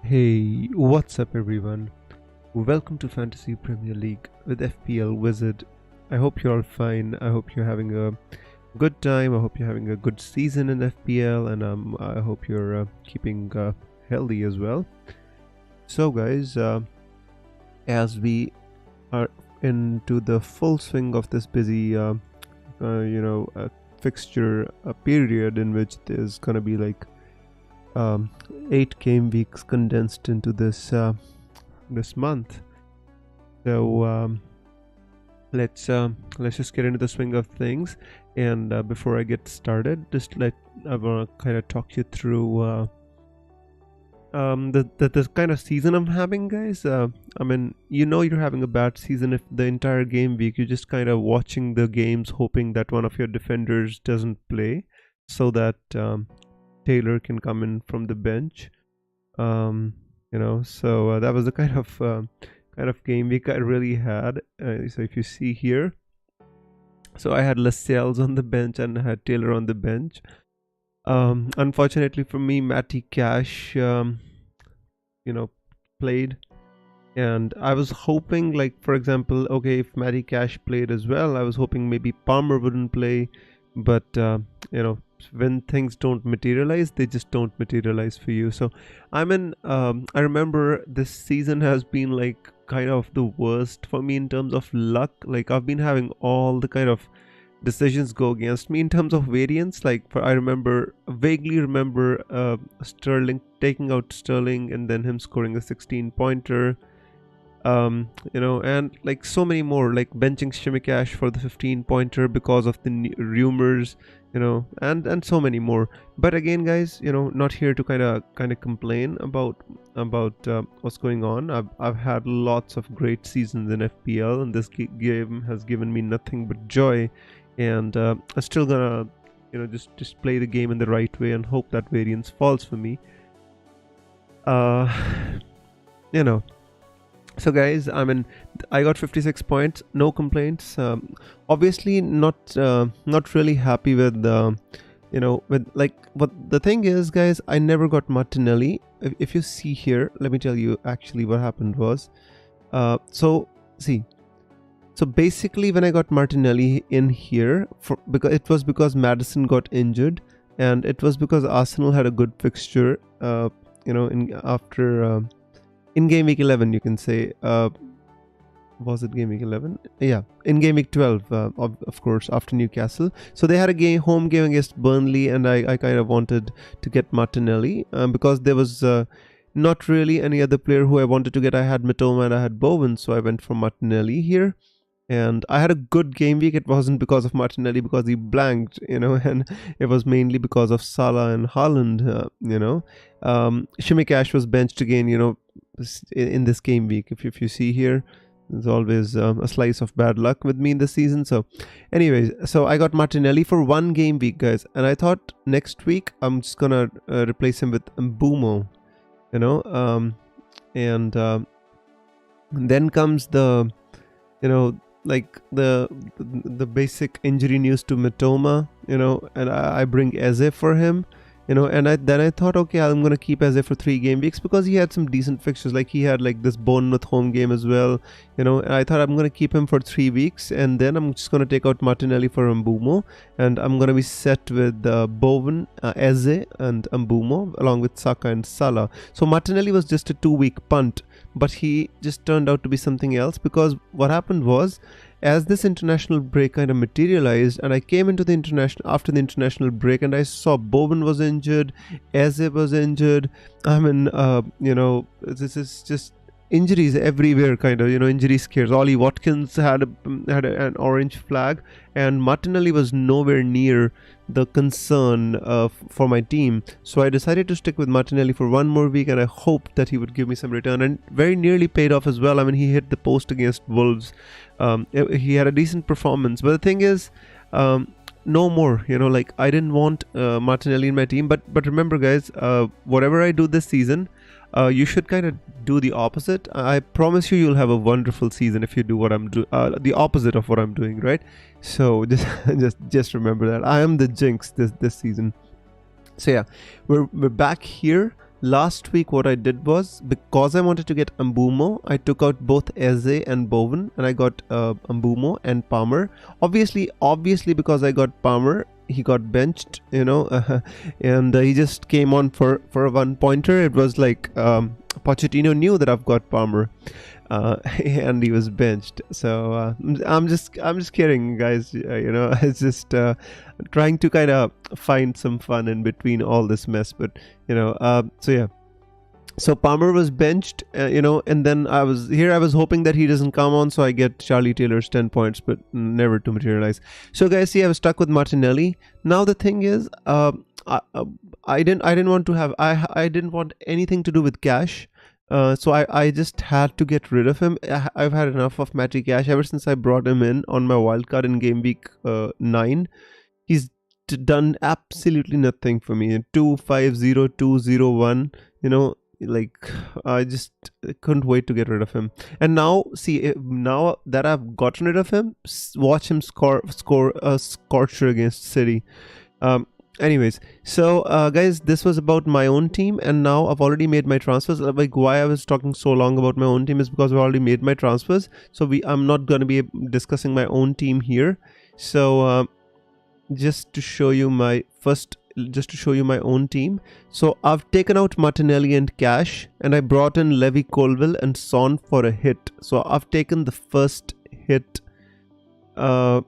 Hey, what's up everyone? Welcome to Fantasy Premier League with FPL Wizard. I hope you're all fine. I hope you're having a good time. I hope you're having a good season in FPL, and I hope you're keeping healthy as well. So guys, as we are into the full swing of this busy fixture period in which there's gonna be like 8 game weeks condensed into this month. So let's just get into the swing of things. And before I get started, I want to kind of talk you through the kind of season I'm having, guys. I mean, you're having a bad season if the entire game week you're just kind of watching the games, hoping that one of your defenders doesn't play, so that Taylor can come in from the bench. So that was the kind of game week I really had. So if you see here, so I had Lascelles on the bench and I had Taylor on the bench. Unfortunately for me, Matty Cash played, and I was hoping, like, for example, okay, if Matty Cash played as well, I was hoping maybe Palmer wouldn't play, but when things don't materialize, they just don't materialize for you. So I remember this season has been like kind of the worst for me in terms of luck. Like, I've been having all the kind of decisions go against me in terms of variance. Like, I vaguely remember Sterling, taking out Sterling and then him scoring a 16-pointer. And like so many more, like benching Shimikash for the 15-pointer because of the rumors, and so many more. But again, guys, not here to kind of complain about what's going on. I've had lots of great seasons in FPL, and this game has given me nothing but joy. And I'm still gonna, just play the game in the right way and hope that variance falls for me. So guys, I got 56 points, no complaints. Obviously not really happy with what the thing is, guys. I never got Martinelli. If you see here, let me tell you actually what happened was, so basically when I got Martinelli in here, because Maddison got injured, and it was because Arsenal had a good fixture, in game week 11, you can say. Was it game week 11? Yeah, in game week 12, of course, after Newcastle. So they had a home game against Burnley, and I kind of wanted to get Martinelli because there was not really any other player who I wanted to get. I had Mitoma and I had Bowen, so I went for Martinelli here. And I had a good game week. It wasn't because of Martinelli, because he blanked, and it was mainly because of Salah and Haaland, Shimikash was benched again, in this game week. If you see here, there's always a slice of bad luck with me in the season. So anyways, so I got Martinelli for one game week, guys, and I thought next week I'm just gonna replace him with Mbumo, and then comes the like the basic injury news to Mitoma, and I bring Eze for him, and I thought, okay, I'm gonna keep Eze for 3 game weeks because he had some decent fixtures. Like, he had like this Bournemouth home game as well, and I thought I'm gonna keep him for 3 weeks, and then I'm just gonna take out Martinelli for Mbumo, and I'm gonna be set with Bowen, Eze, and Mbumo along with Saka and Salah. So Martinelli was just a 2-week punt, but he just turned out to be something else, because what happened was, as this international break kind of materialized, and I came into the after the international break, and I saw Bowen was injured, Eze was injured. This is just injuries everywhere, kind of, injury scares. Ollie Watkins had an orange flag, and Martinelli was nowhere near the concern for my team. So I decided to stick with Martinelli for 1 more week, and I hoped that he would give me some return, and very nearly paid off as well. He hit the post against Wolves. He had a decent performance, but the thing is, no more, like, I didn't want Martinelli in my team. But remember, guys, whatever I do this season, you should kind of do the opposite. I promise you'll have a wonderful season if you do what I'm doing, the opposite of what I'm doing, right? So just remember that I am the jinx this season. So yeah, we're back here. last week what I did was, because I wanted to get Mbumo, I took out both Eze and Bowen, and I got Mbumo and Palmer. Obviously because I got Palmer, he got benched, you know, and he just came on for a one pointer. It was like Pochettino knew that I've got Palmer, and he was benched. So I'm just kidding, guys. You know, it's just trying to kind of find some fun in between all this mess. But you know, so yeah. So Palmer was benched, you know, and then I was hoping that he doesn't come on, so I get Charlie Taylor's 10 points, but never to materialize. So guys, see, I was stuck with Martinelli. Now the thing is, I didn't want anything to do with Cash. So I just had to get rid of him. I've had enough of Matty Cash ever since I brought him in on my wildcard in game week 9. He's done absolutely nothing for me. 250 201, you know. Like, I just couldn't wait to get rid of him. And now, see, now that I've gotten rid of him, watch him score a scorcher against City. Anyways, so guys, this was about my own team, and now I've already made my transfers. Like, why I was talking so long about my own team is because I've already made my transfers. So I'm not going to be discussing my own team here. So just to show you my own team. So I've taken out Martinelli and Cash, and I brought in Levy Colville and Son for a hit. So I've taken the first hit, of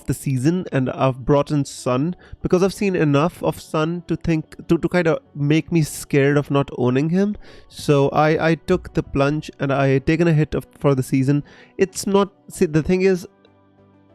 the season, and I've brought in Son because I've seen enough of Son to think to kind of make me scared of not owning him. So I took the plunge and I taken a hit for the season. It's not, see, the thing is,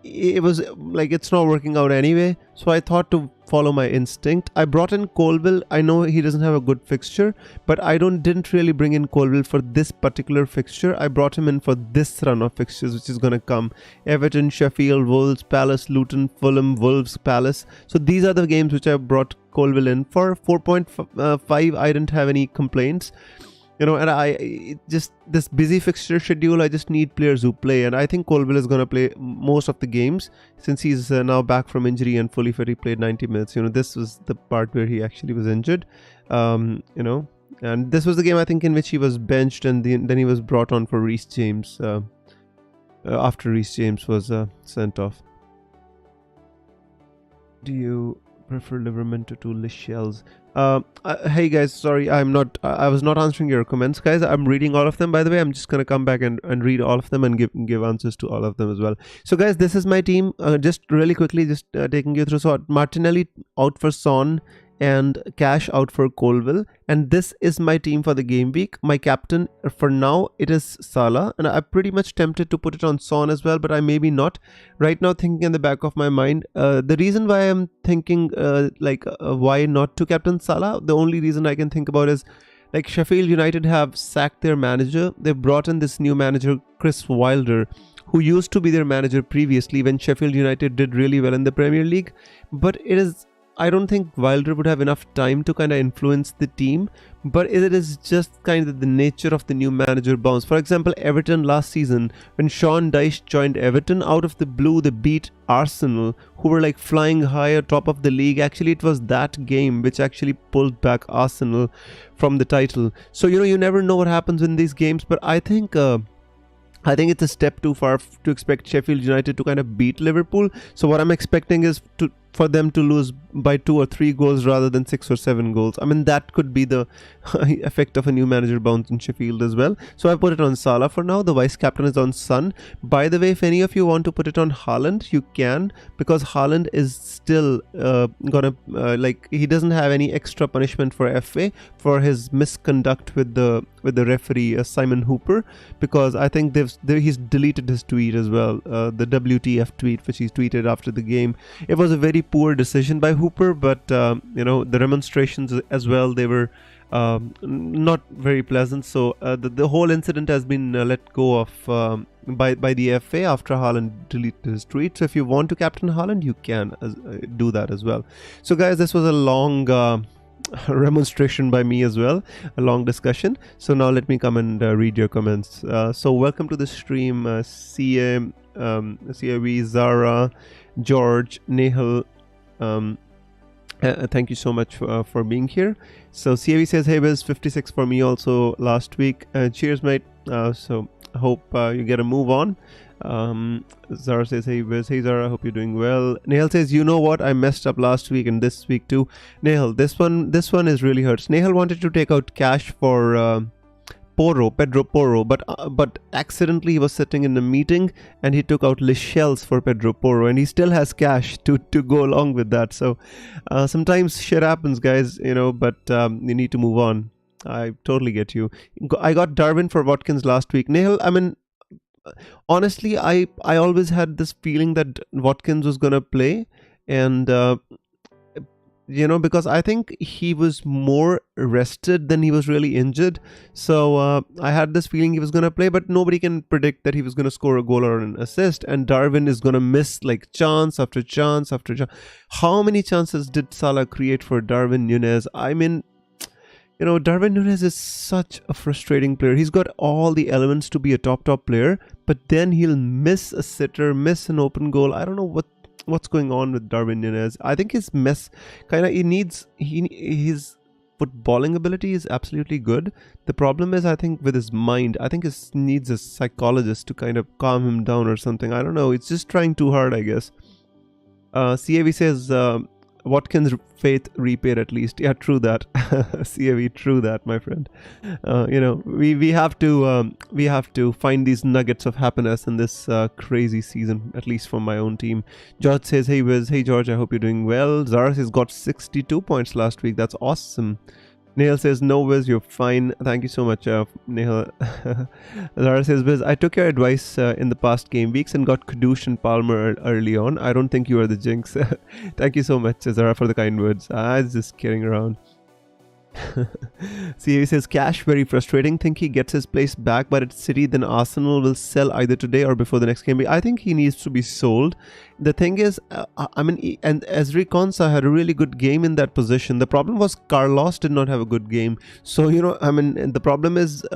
it was like, it's not working out anyway, so I thought to follow my instinct. I brought in Colville. I know he doesn't have a good fixture, but I didn't really bring in Colville for this particular fixture. I brought him in for this run of fixtures, which is going to come: Everton, Sheffield, Wolves, Palace, Luton, Fulham, Wolves, Palace. So these are the games which I brought Colville in for. 4.5, I didn't have any complaints. You know, and this busy fixture schedule, I just need players who play, and I think Colville is going to play most of the games since he's now back from injury and fully fit. He played 90 minutes. You know, this was the part where he actually was injured. You know, and this was the game, I think, in which he was benched, and then he was brought on for Reece James after Reece James was sent off. Do you prefer Liverman to Lish Shells? Hey guys, sorry, I was not answering your comments, guys. I'm reading all of them, by the way. I'm just gonna come back and read all of them and give answers to all of them as well. So guys, this is my team. Just really quickly, taking you through. So Martinelli out for Son and Cash out for Colville, and this is my team for the game week. My captain for now, it is Salah, and I'm pretty much tempted to put it on Son as well, but I maybe not right now. Thinking in the back of my mind, the reason why I'm thinking why not to captain Salah, the only reason I can think about is, like, Sheffield United have sacked their manager. They've brought in this new manager, Chris Wilder, who used to be their manager previously when Sheffield United did really well in the Premier League. But I don't think Wilder would have enough time to kind of influence the team, but it is just kind of the nature of the new manager bounce. For example, Everton last season, when Sean Dyche joined Everton, out of the blue, they beat Arsenal, who were like flying high atop of the league. Actually, it was that game which actually pulled back Arsenal from the title. So, you know, you never know what happens in these games, but I think it's a step too far to expect Sheffield United to kind of beat Liverpool. So what I'm expecting is for them to lose by 2 or 3 goals rather than 6 or 7 goals. I mean, that could be the effect of a new manager bounce in Sheffield as well. So I put it on Salah for now. The vice captain is on Son. By the way, if any of you want to put it on Haaland, you can, because Haaland is still he doesn't have any extra punishment for FA for his misconduct with the referee Simon Hooper, because I think he's deleted his tweet as well, the WTF tweet which he tweeted after the game. It was a very poor decision by Hooper, but you know, the remonstrations as well, they were not very pleasant. So the whole incident has been let go of by the FA after Haaland deleted his tweet. So if you want to captain Haaland, you can do that as well. So guys, this was a long remonstration by me as well, a long discussion. So now let me come and read your comments. So welcome to the stream, CAV, Zara, George, Nehal, Thank you so much for being here. So CAV says, hey Wiz, 56 for me also last week. Cheers, mate. So I hope you get a move on. Zara says, hey Wiz, hey Zara, hope you're doing well. Nehal says, you know what, I messed up last week and this week too. Nehal, this one is really hurts. Nehal wanted to take out cash for Pedro Porro, but accidentally he was sitting in a meeting and he took out Lichells for Pedro Porro, and he still has cash to go along with that. So sometimes shit happens, guys, but you need to move on. I totally get you. I got Darwin for Watkins last week. Nehal, I mean, honestly, I always had this feeling that Watkins was gonna play, and because I think he was more rested than he was really injured. So I had this feeling he was going to play, but nobody can predict that he was going to score a goal or an assist. And Darwin is going to miss like chance after chance after chance. How many chances did Salah create for Darwin Núñez? I mean, Darwin Núñez is such a frustrating player. He's got all the elements to be a top player, but then he'll miss a sitter, miss an open goal. I don't know what's going on with Darwin Núñez. I think his his footballing ability is absolutely good. The problem is, I think, with his mind. I think he needs a psychologist to kind of calm him down or something. I don't know. It's just trying too hard, I guess. CAV says, Watkins' faith repaid at least. Yeah, true that. CAV, true that, my friend. We have to find these nuggets of happiness in this crazy season, at least for my own team. George says, hey Wiz, hey George, I hope you're doing well. Zara says, got 62 points last week. That's awesome. Nehal says, no Wiz, you're fine. Thank you so much, Nehal. Zara says, Wiz, I took your advice in the past game weeks and got Kudus and Palmer early on. I don't think you are the jinx. Thank you so much, Zara, for the kind words. I was just kidding around. See, he says, Cash, very frustrating. Think he gets his place back, but at City, then Arsenal will sell either today or before the next game. I think he needs to be sold. The thing is, and Ezri Konsa had a really good game in that position. The problem was Carlos did not have a good game. So, the problem is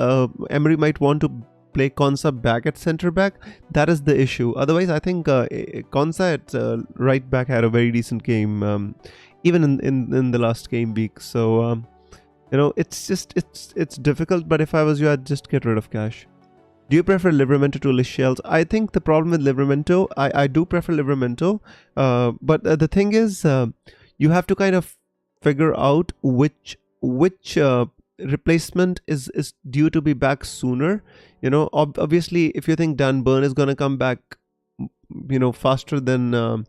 Emery might want to play Konsa back at centre back. That is the issue. Otherwise, I think Konsa at right back had a very decent game, even in the last game week. So, it's difficult, but if I was you, I'd just get rid of Cash. Do you prefer Livramento to Lichells? I think the problem with Livramento, I do prefer Livramento, but the thing is, you have to kind of figure out which replacement is due to be back sooner. Obviously, if you think Dan Burn is going to come back, faster than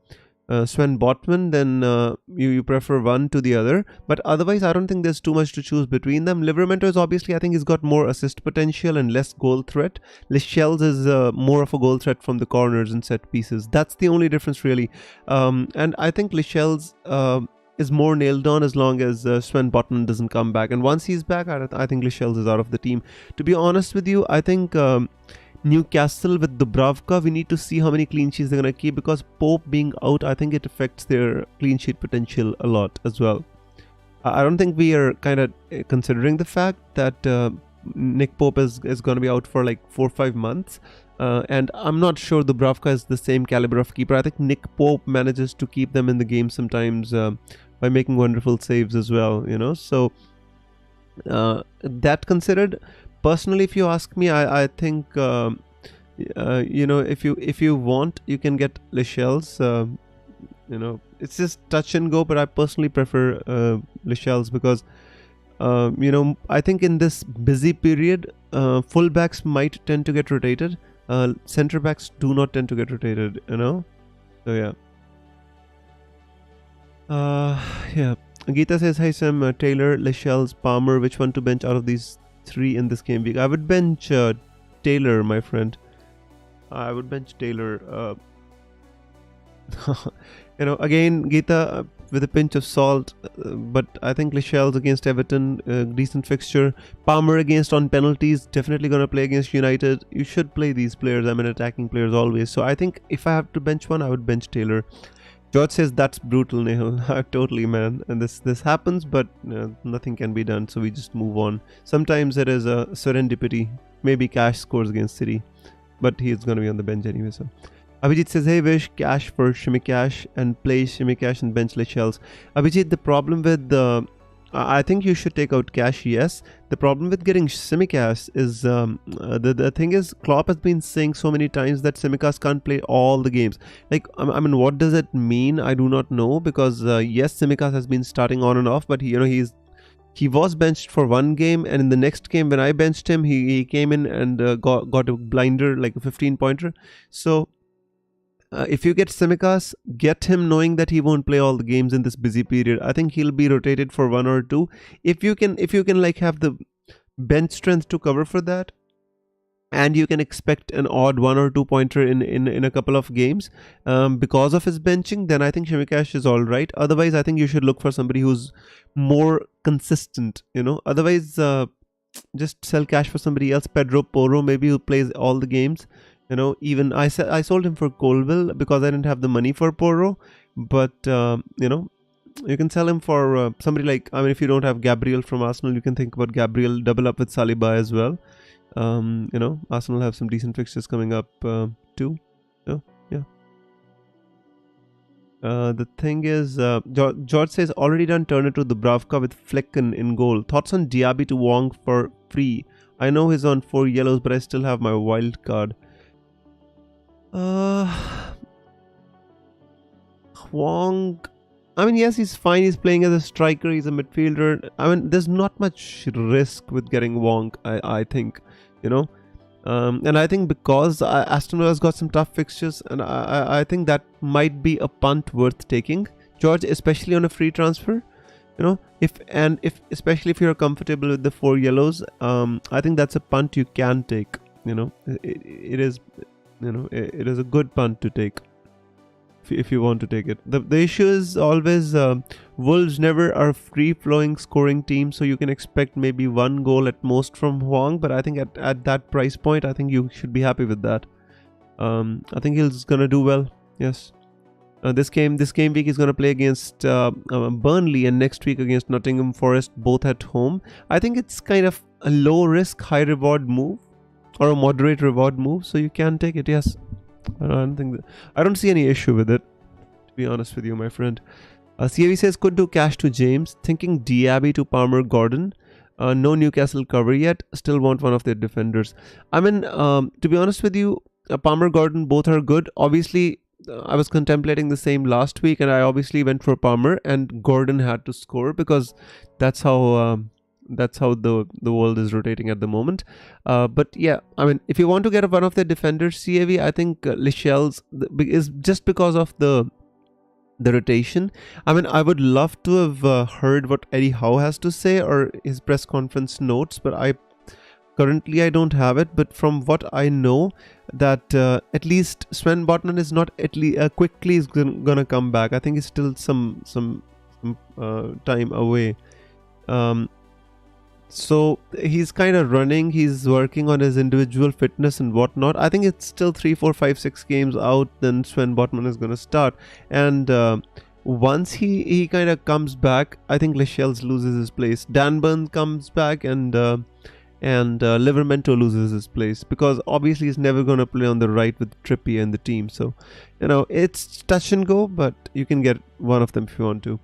Sven Botman, then you prefer one to the other. But otherwise, I don't think there's too much to choose between them. Livramento is obviously, I think he's got more assist potential and less goal threat. Lichells is more of a goal threat from the corners and set pieces. That's the only difference, really. And I think Lichells is more nailed on as long as Sven Botman doesn't come back. And once he's back, I think Lichells is out of the team. To be honest with you, I think Newcastle with Dubravka, we need to see how many clean sheets they're going to keep, because Pope being out, I think it affects their clean sheet potential a lot as well. I don't think we are kind of considering the fact that Nick Pope is going to be out for like 4 or 5 months. And I'm not sure Dubravka is the same caliber of keeper. I think Nick Pope manages to keep them in the game sometimes by making wonderful saves as well, So that considered, personally, if you ask me, I think if you want, you can get Lichells. It's just touch and go, but I personally prefer Lichells because I think in this busy period, fullbacks might tend to get rotated. Centre backs do not tend to get rotated. So yeah. Yeah. Geeta says, hi Sam, Taylor, Lichells, Palmer, which one to bench out of these 3 in this game week? I would bench Taylor, my friend. I would bench Taylor. Again, Geeta, with a pinch of salt, but I think Lichells against Everton, decent fixture. Palmer against on penalties, definitely going to play against United. You should play these players. Attacking players always. So I think if I have to bench one, I would bench Taylor. George says, that's brutal, Nehal. Totally, man. And this happens, but nothing can be done, so we just move on. Sometimes it is a serendipity. Maybe Cash scores against City, but he's going to be on the bench anyway. So, Abhijit says, hey Vish, cash for Shimikash and play Shimikash and bench Lascelles. Abhijit, the problem with the I think you should take out cash, yes. The problem with getting Simicast is the thing is Klopp has been saying so many times that Simicast can't play all the games. Like, I mean, what does it mean? I do not know, because yes, Simicast has been starting on and off, but he was benched for one game, and in the next game when I benched him, he came in and got a blinder, like a 15-pointer. So if you get Simicast, get him knowing that he won't play all the games in this busy period. I think he'll be rotated for 1 or 2. If you can like have the bench strength to cover for that, and you can expect an odd 1 or 2 pointer in a couple of games because of his benching, then I think Shimikash is all right. Otherwise, I think you should look for somebody who's more consistent, Otherwise, just sell cash for somebody else. Pedro Porro, maybe, who plays all the games. Even I sold him for Colville because I didn't have the money for Porro. But, you can sell him for somebody like, I mean, if you don't have Gabriel from Arsenal, you can think about Gabriel, double up with Saliba as well. Arsenal have some decent fixtures coming up too. So, yeah. The thing is, George says, already done Turner to Dubravka with Flecken in goal. Thoughts on Diaby to Wong for free? I know he's on 4 yellows, but I still have my wild card. Wong, I mean, yes, he's fine. He's playing as a striker. He's a midfielder. I mean, there's not much risk with getting Wong, I think, and I think because Aston Villa's got some tough fixtures, and I think that might be a punt worth taking, George, especially on a free transfer. Especially if you're comfortable with the 4 yellows, I think that's a punt you can take. It is a good punt to take if you want to take it. The issue is always Wolves never are free-flowing scoring team, so you can expect maybe 1 goal at most from Huang, but I think at that price point, I think you should be happy with that. I think he's gonna do well. Yes. This game week he's gonna play against Burnley, and next week against Nottingham Forest, both at home. I think it's kind of a low risk, high reward move, or a moderate reward move, so you can take it. Yes. I don't see any issue with it, to be honest with you, my friend. CAV says, could do cash to James, thinking Diaby to Palmer Gordon. No Newcastle cover yet, still want one of their defenders. I mean, to be honest with you, Palmer Gordon, both are good. Obviously, I was contemplating the same last week, and I obviously went for Palmer, and Gordon had to score because that's how the world is rotating at the moment. But yeah, I mean, if you want to get one of the defenders, CAV, I think Lascelles is just because of the rotation. I mean, I would love to have heard what Eddie Howe has to say, or his press conference notes, but I don't have it. But from what I know, that at least Sven Botman is not quickly is gonna come back. I think it's still some time away. So he's kind of running, he's working on his individual fitness and whatnot. I think it's still 3, 4, 5, 6 games out, then Sven Botman is going to start. And once he kind of comes back, I think Lascelles loses his place. Dan Burn comes back, and Livermento loses his place, because obviously he's never going to play on the right with Trippier in the team. So, it's touch and go, but you can get one of them if you want to.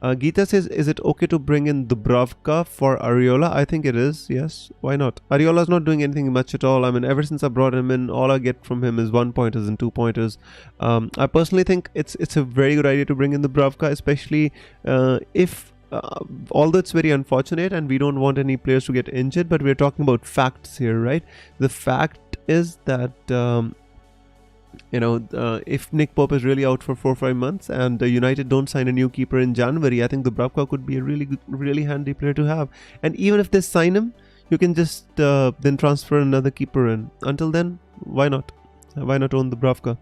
Geeta says, is it okay to bring in Dubravka for Areola? I think it is, yes. Why not? Areola's not doing anything much at all. I mean, ever since I brought him in, all I get from him is 1-pointers and 2-pointers. I personally think it's a very good idea to bring in Dubravka, especially if, although it's very unfortunate and we don't want any players to get injured, but we're talking about facts here, right? The fact is that if Nick Pope is really out for 4 or 5 months and United don't sign a new keeper in January, I think Dubravka could be a really good, really handy player to have. And even if they sign him, you can just then transfer another keeper in. Until then, why not? Why not own Dubravka?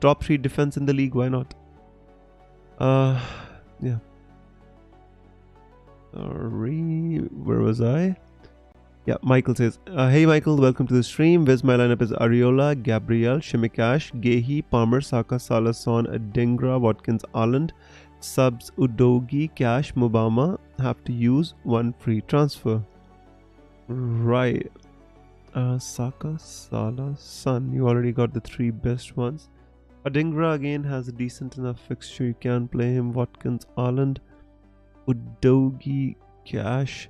Top 3 defense in the league, why not? Yeah. Where was I? Yeah, Michael says, hey Michael, welcome to the stream. Where's my lineup is Areola, Gabriel, Shimikash, Gehi, Palmer, Saka, Salah, Son, Adingra, Watkins, Ireland, subs, Udogi, Cash, Mobama. Have to use 1 free transfer. Right. Saka, Salah, Son. You already got the 3 best ones. Adingra again has a decent enough fixture. You can play him. Watkins, Ireland, Udogi, Cash.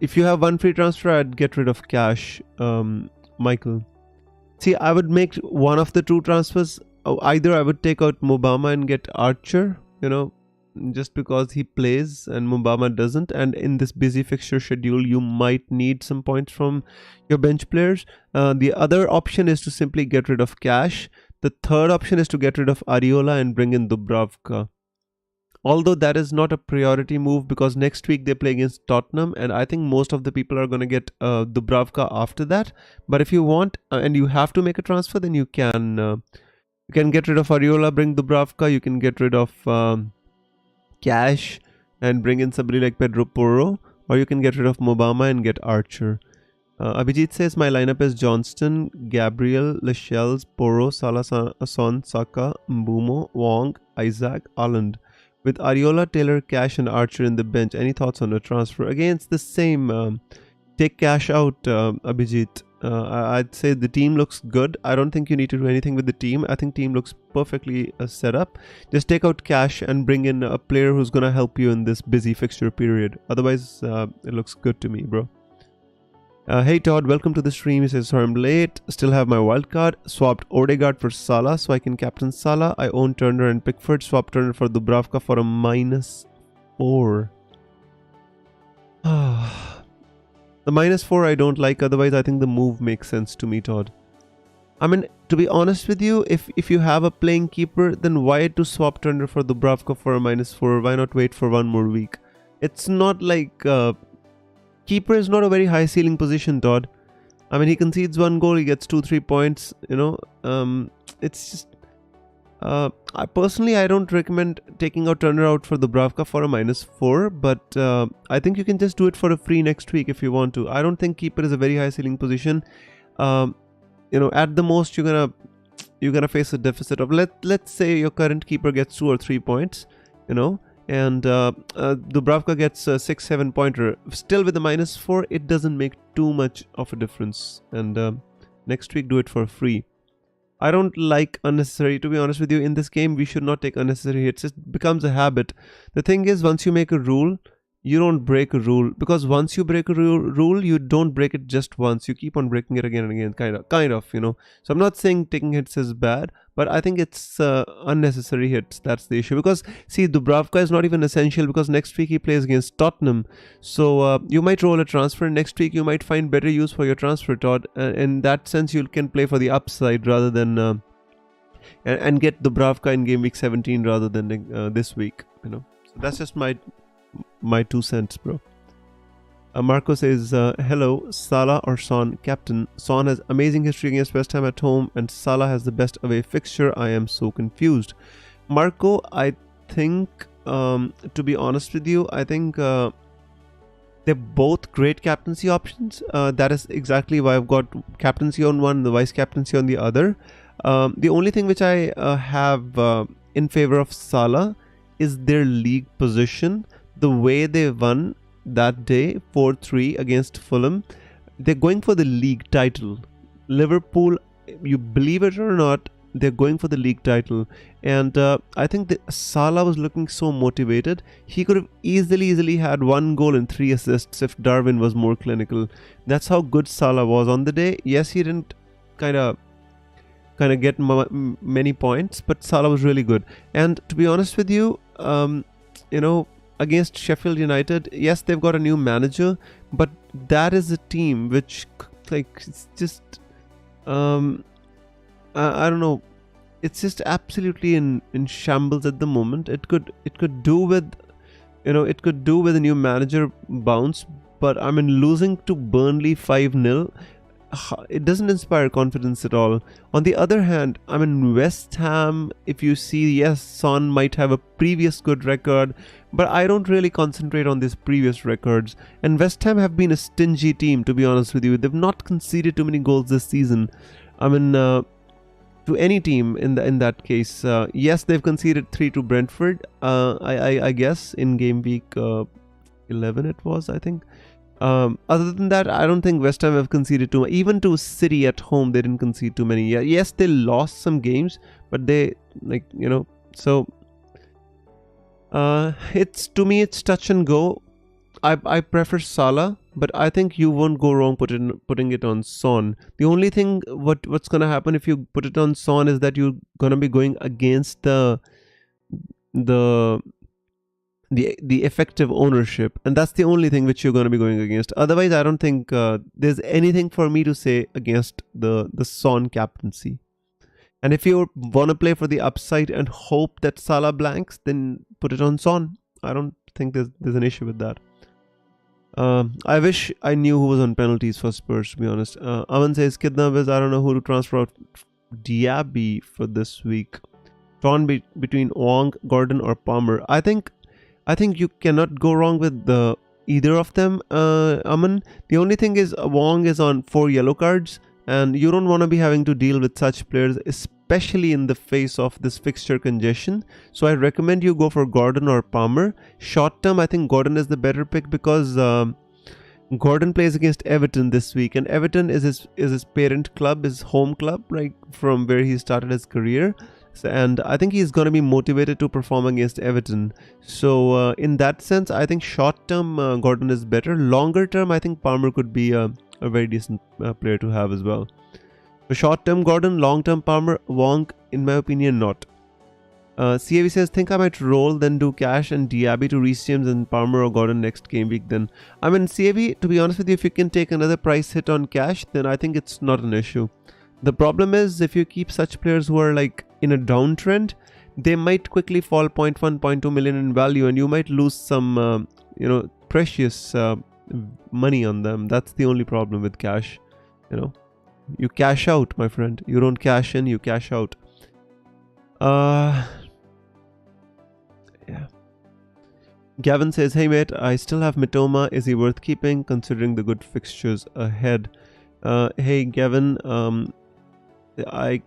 If you have one free transfer, I'd get rid of Cash, Michael. See, I would make one of the two transfers. Either I would take out Mubama and get Archer, just because he plays and Mubama doesn't. And in this busy fixture schedule, you might need some points from your bench players. The other option is to simply get rid of Cash. The third option is to get rid of Areola and bring in Dubravka. Although that is not a priority move because next week they play against Tottenham and I think most of the people are going to get Dubravka after that. But if you want and you have to make a transfer, then you can get rid of Areola, bring Dubravka. You can get rid of Cash and bring in somebody like Pedro Porro, or you can get rid of Mobama and get Archer. Abhijit says my lineup is Johnston, Gabriel, Lascelles, Porro, Salah, Son, Saka, Mbumo, Wong, Isaac, Ireland. With Areola, Taylor, Cash and Archer in the bench. Any thoughts on the transfer? Again, it's the same. Take Cash out, Abhijit. I'd say the team looks good. I don't think you need to do anything with the team. I think team looks perfectly set up. Just take out Cash and bring in a player who's going to help you in this busy fixture period. Otherwise, it looks good to me, bro. Hey Todd, welcome to the stream. He says, sorry I'm late. Still have my wild card. Swapped Odegaard for Salah so I can captain Salah. I own Turner and Pickford. Swapped Turner for Dubravka for a -4. The -4 I don't like. Otherwise, I think the move makes sense to me, Todd. I mean, to be honest with you, if you have a playing keeper, then why to swap Turner for Dubravka for a -4? Why not wait for one more week? It's not like... keeper is not a very high ceiling position, Todd. I mean, he concedes one goal, he gets 2-3 points, it's just... I personally don't recommend taking out Turner out for Dubravka for a -4, but I think you can just do it for a free next week if you want to. I don't think keeper is a very high ceiling position. At the most you're gonna face a deficit of let's say your current keeper gets 2 or 3 points, and Dubravka gets a 6-7 pointer. Still with the -4, it doesn't make too much of a difference. And next week do it for free. I don't like unnecessary, to be honest with you. In this game, we should not take unnecessary hits. It becomes a habit. The thing is, once you make a rule, you don't break a rule, because once you break a rule, you don't break it just once. You keep on breaking it again and again, kind of. So I'm not saying taking hits is bad, but I think it's unnecessary hits. That's the issue. Because see, Dubravka is not even essential because next week he plays against Tottenham. So you might roll a transfer. Next week you might find better use for your transfer, Todd. In that sense, you can play for the upside rather than and get Dubravka in game week 17 rather than this week. So that's just my 2 cents, bro. Marco says, hello, Salah or Son, captain. Son has amazing history against West Ham at home and Salah has the best away fixture. I am so confused. Marco, I think, to be honest with you, I think they're both great captaincy options. That is exactly why I've got captaincy on one, the vice captaincy on the other. The only thing which I have in favor of Salah is their league position. The way they won that day 4-3 against Fulham, they're going for the league title. Liverpool, you believe it or not, they're going for the league title. And I think that Salah was looking so motivated. He could have easily had 1 goal and 3 assists if Darwin was more clinical. That's how good Salah was on the day. Yes, he didn't kind of get many points, but Salah was really good. And to be honest with you, against Sheffield United, yes, they've got a new manager, but that is a team which, it's just, I don't know, it's just absolutely in shambles at the moment. It could do with, it could do with a new manager bounce, but I mean, losing to Burnley 5-0, it doesn't inspire confidence at all. On the other hand, I mean, West Ham, if you see, yes, Son might have a previous good record, but I don't really concentrate on these previous records. And West Ham have been a stingy team, to be honest with you. They've not conceded too many goals this season. I mean, to any team in that case. Yes, they've conceded 3 to Brentford, I guess, in game week 11 it was, I think. Other than that, I don't think West Ham have conceded too much. Even to City at home, they didn't concede too many. Yeah, yes, they lost some games, but they, like, so it's, to me, it's touch and go. I prefer Salah, but I think you won't go wrong putting it on Son. The only thing what's gonna happen if you put it on Son is that you're gonna be going against the effective ownership, and that's the only thing which you're going to be going against. Otherwise, I don't think there's anything for me to say against the Son captaincy. And if you want to play for the upside and hope that Salah blanks, then put it on Son. I don't think there's an issue with that. I wish I knew who was on penalties for Spurs, to be honest. Aman says, Kidna Viz, I don't know who to transfer out Diaby for this week. Torn between Wong, Gordon or Palmer. I think you cannot go wrong with either of them, Aman. The only thing is Wong is on 4 yellow cards, and you don't want to be having to deal with such players, especially in the face of this fixture congestion. So I recommend you go for Gordon or Palmer. Short term, I think Gordon is the better pick because Gordon plays against Everton this week, and Everton is his parent club, his home club, right, from where he started his career. And I think he's going to be motivated to perform against Everton. So in that sense, I think short term Gordon is better. Longer term, I think Palmer could be a very decent player to have as well. So short term Gordon, long term Palmer. Wong, in my opinion, not. CAV says, think I might roll, then do Cash and Diaby to Reece James and Palmer or Gordon next game week then. I mean, CAV, to be honest with you, if you can take another price hit on Cash, then I think it's not an issue. The problem is if you keep such players who are like in a downtrend, they might quickly fall 0.1, 0.2 million in value, and you might lose some, precious money on them. That's the only problem with Cash. You cash out, my friend. You don't cash in, you cash out. Yeah. Gavin says, hey mate, I still have Mitoma. Is he worth keeping considering the good fixtures ahead? Hey Gavin, I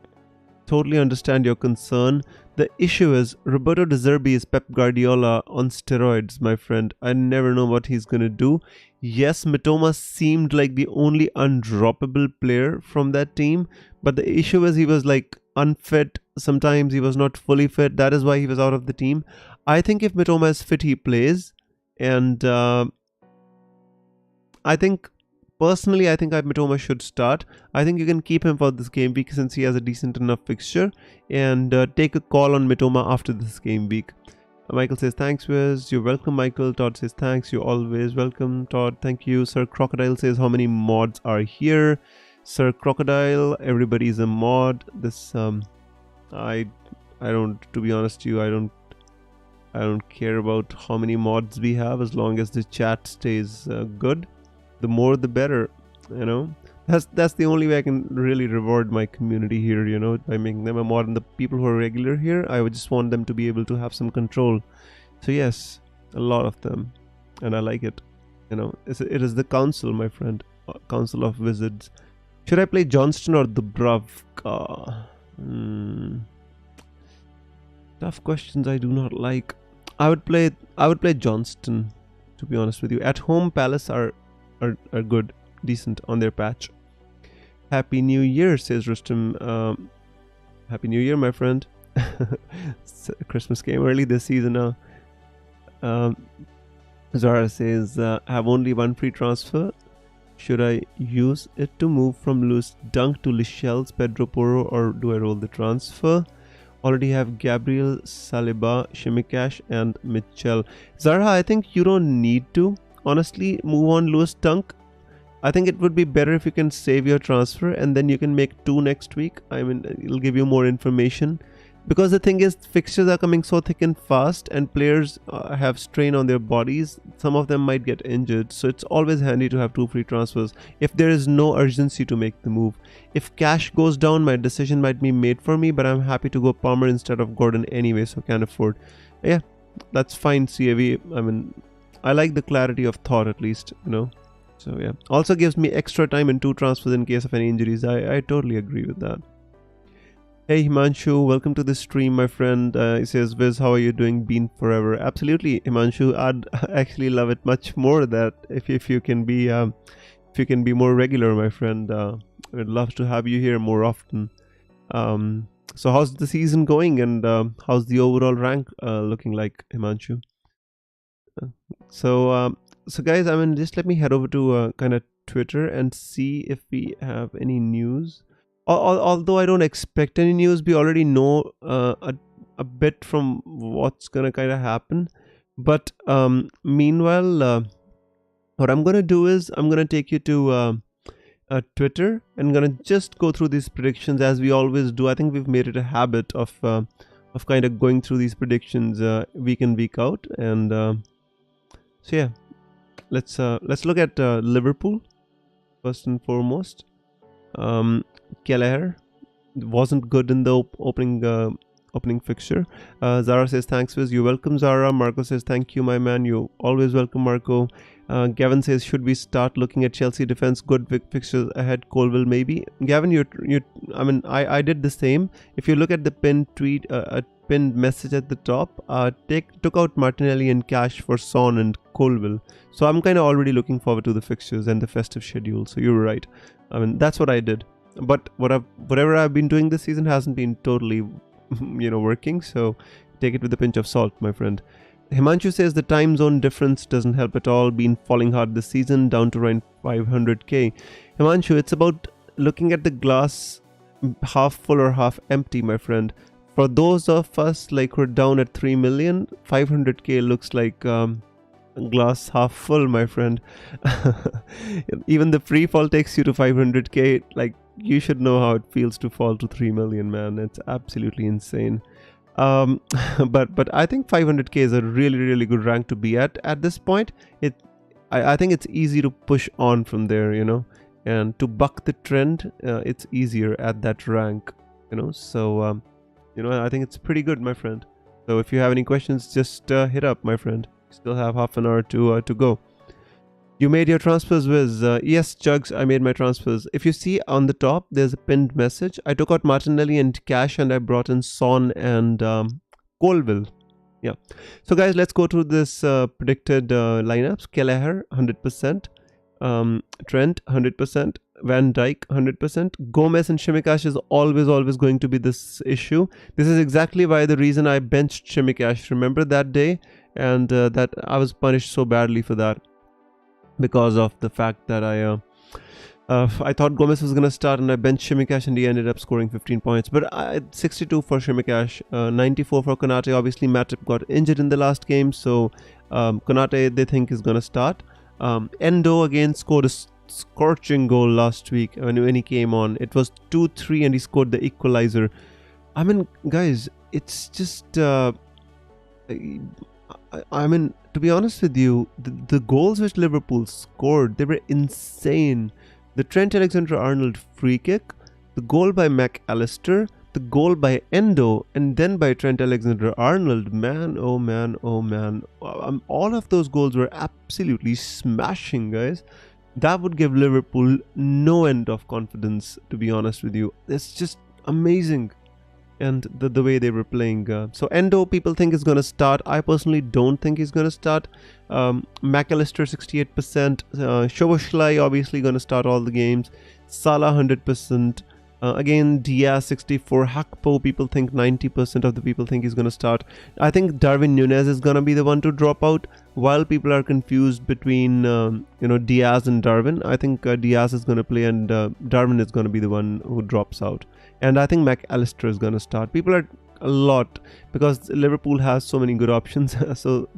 totally understand your concern. The issue is Roberto De Zerbi is Pep Guardiola on steroids, my friend. I never know what he's gonna do. Yes, Mitoma seemed like the only undroppable player from that team, but the issue is he was like unfit. Sometimes he was not fully fit. That is why he was out of the team. I think if Mitoma is fit, he plays. And Personally, I think Mitoma should start. I think you can keep him for this game week since he has a decent enough fixture, and take a call on Mitoma after this game week. Michael says, thanks, Wiz. You're welcome, Michael. Todd says, thanks. You're always welcome, Todd. Thank you. Sir Crocodile says, how many mods are here? Sir Crocodile, everybody's a mod. This, I don't, to be honest to you, I don't care about how many mods we have as long as the chat stays good. The more the better, that's the only way I can really reward my community here, by making them a mod. And the people who are regular here, I would just want them to be able to have some control. So yes, a lot of them, and I like it. It is the council, my friend, council of wizards. Should I play Johnston or Dubravka? Tough questions I do not like. I would play Johnston, to be honest with you. At home, Palace are good, decent on their patch. Happy New Year, says Rustam. Happy New Year, my friend. Christmas came early this season now. Zara says, have only one free transfer. Should I use it to move from Lewis Dunk to Lichelle's Pedro Porro, or do I roll the transfer? Already have Gabriel, Saliba, Shimikash and Mitchell. Zara, I think you don't need to. Honestly, move on Lewis Dunk. I think it would be better if you can save your transfer and then you can make 2 next week. I mean, it'll give you more information. Because the thing is, fixtures are coming so thick and fast, and players have strain on their bodies. Some of them might get injured. So it's always handy to have 2 free transfers if there is no urgency to make the move. If cash goes down, my decision might be made for me, but I'm happy to go Palmer instead of Gordon anyway, so can't afford. Yeah, that's fine, CAV. I mean, I like the clarity of thought at least, So yeah, also gives me extra time in 2 transfers in case of any injuries. I totally agree with that. Hey Himanshu, welcome to the stream, my friend. He says, Viz, how are you doing? Been forever. Absolutely, Himanshu. I'd actually love it much more that if you can be more regular, my friend. I'd love to have you here more often. So how's the season going, and how's the overall rank looking like, Himanshu? Uh, so guys, I mean, just let me head over to kind of Twitter and see if we have any news. Although I don't expect any news, we already know a bit from what's gonna kind of happen. But meanwhile, what I'm gonna do is I'm gonna take you to Twitter and gonna just go through these predictions as we always do. I think we've made it a habit of kind of going through these predictions week in week out, and so yeah, let's look at Liverpool first and foremost. Kelleher wasn't good in the opening fixture. Zara says thanks, Viz. You're welcome, Zara. Marco says thank you, my man. You always welcome, Marco. Gavin says, should we start looking at Chelsea defense? Good fixtures ahead. Colville maybe. Gavin, you. I mean, I did the same. If you look at the pinned tweet, a pinned message at the top, took out Martinelli and Cash for Son and Colville. So I'm kind of already looking forward to the fixtures and the festive schedule. So you're right. I mean, that's what I did. But whatever I've been doing this season hasn't been totally, working. So take it with a pinch of salt, my friend. Himanshu says the time zone difference doesn't help at all. Been falling hard this season, down to around 500k. Himanshu, it's about looking at the glass half full or half empty, my friend. For those of us like who are down at 3 million, 500k looks like glass half full, my friend. Even the free fall takes you to 500k. Like, you should know how it feels to fall to 3 million, man. It's absolutely insane. But I think 500k is a really good rank to be at this point. I think it's easy to push on from there, and to buck the trend, it's easier at that rank, so I think it's pretty good, my friend. So if you have any questions, just hit up, my friend. Still have half an hour to go. You made your transfers, Wiz. Yes, Jugs, I made my transfers. If you see on the top, there's a pinned message. I took out Martinelli and Cash, and I brought in Son and Colville. Yeah. So guys, let's go to this predicted lineups. Kelleher, 100%. Trent, 100%. Van Dijk, 100%. Gomez and Shimikash is always going to be this issue. This is exactly why the reason I benched Shimikash. Remember that day? And that I was punished so badly for that, because of the fact that I thought Gomez was going to start and I benched Shimikash, and he ended up scoring 15 points. But 62 for Shimikash, 94 for Konate. Obviously, Matip got injured in the last game, so Konate they think is going to start. Endo again scored a scorching goal last week when he came on. It was 2-3 and he scored the equalizer. I mean, guys, it's just... I mean, to be honest with you, the goals which Liverpool scored, they were insane. The Trent Alexander-Arnold free kick, the goal by McAllister, the goal by Endo, and then by Trent Alexander-Arnold. Man, oh man, oh man. All of those goals were absolutely smashing, guys. That would give Liverpool no end of confidence, to be honest with you. It's just amazing. And the way they were playing. So Endo, people think is going to start. I personally don't think he's going to start. McAllister, 68%. Szoboszlai, obviously going to start all the games. Salah, 100%. Again, Diaz, 64. Hakpo, people think 90% of the people think he's going to start. I think Darwin Núñez is going to be the one to drop out. While people are confused between, Diaz and Darwin, I think Diaz is going to play and Darwin is going to be the one who drops out. And I think McAllister is going to start. People are a lot, because Liverpool has so many good options. So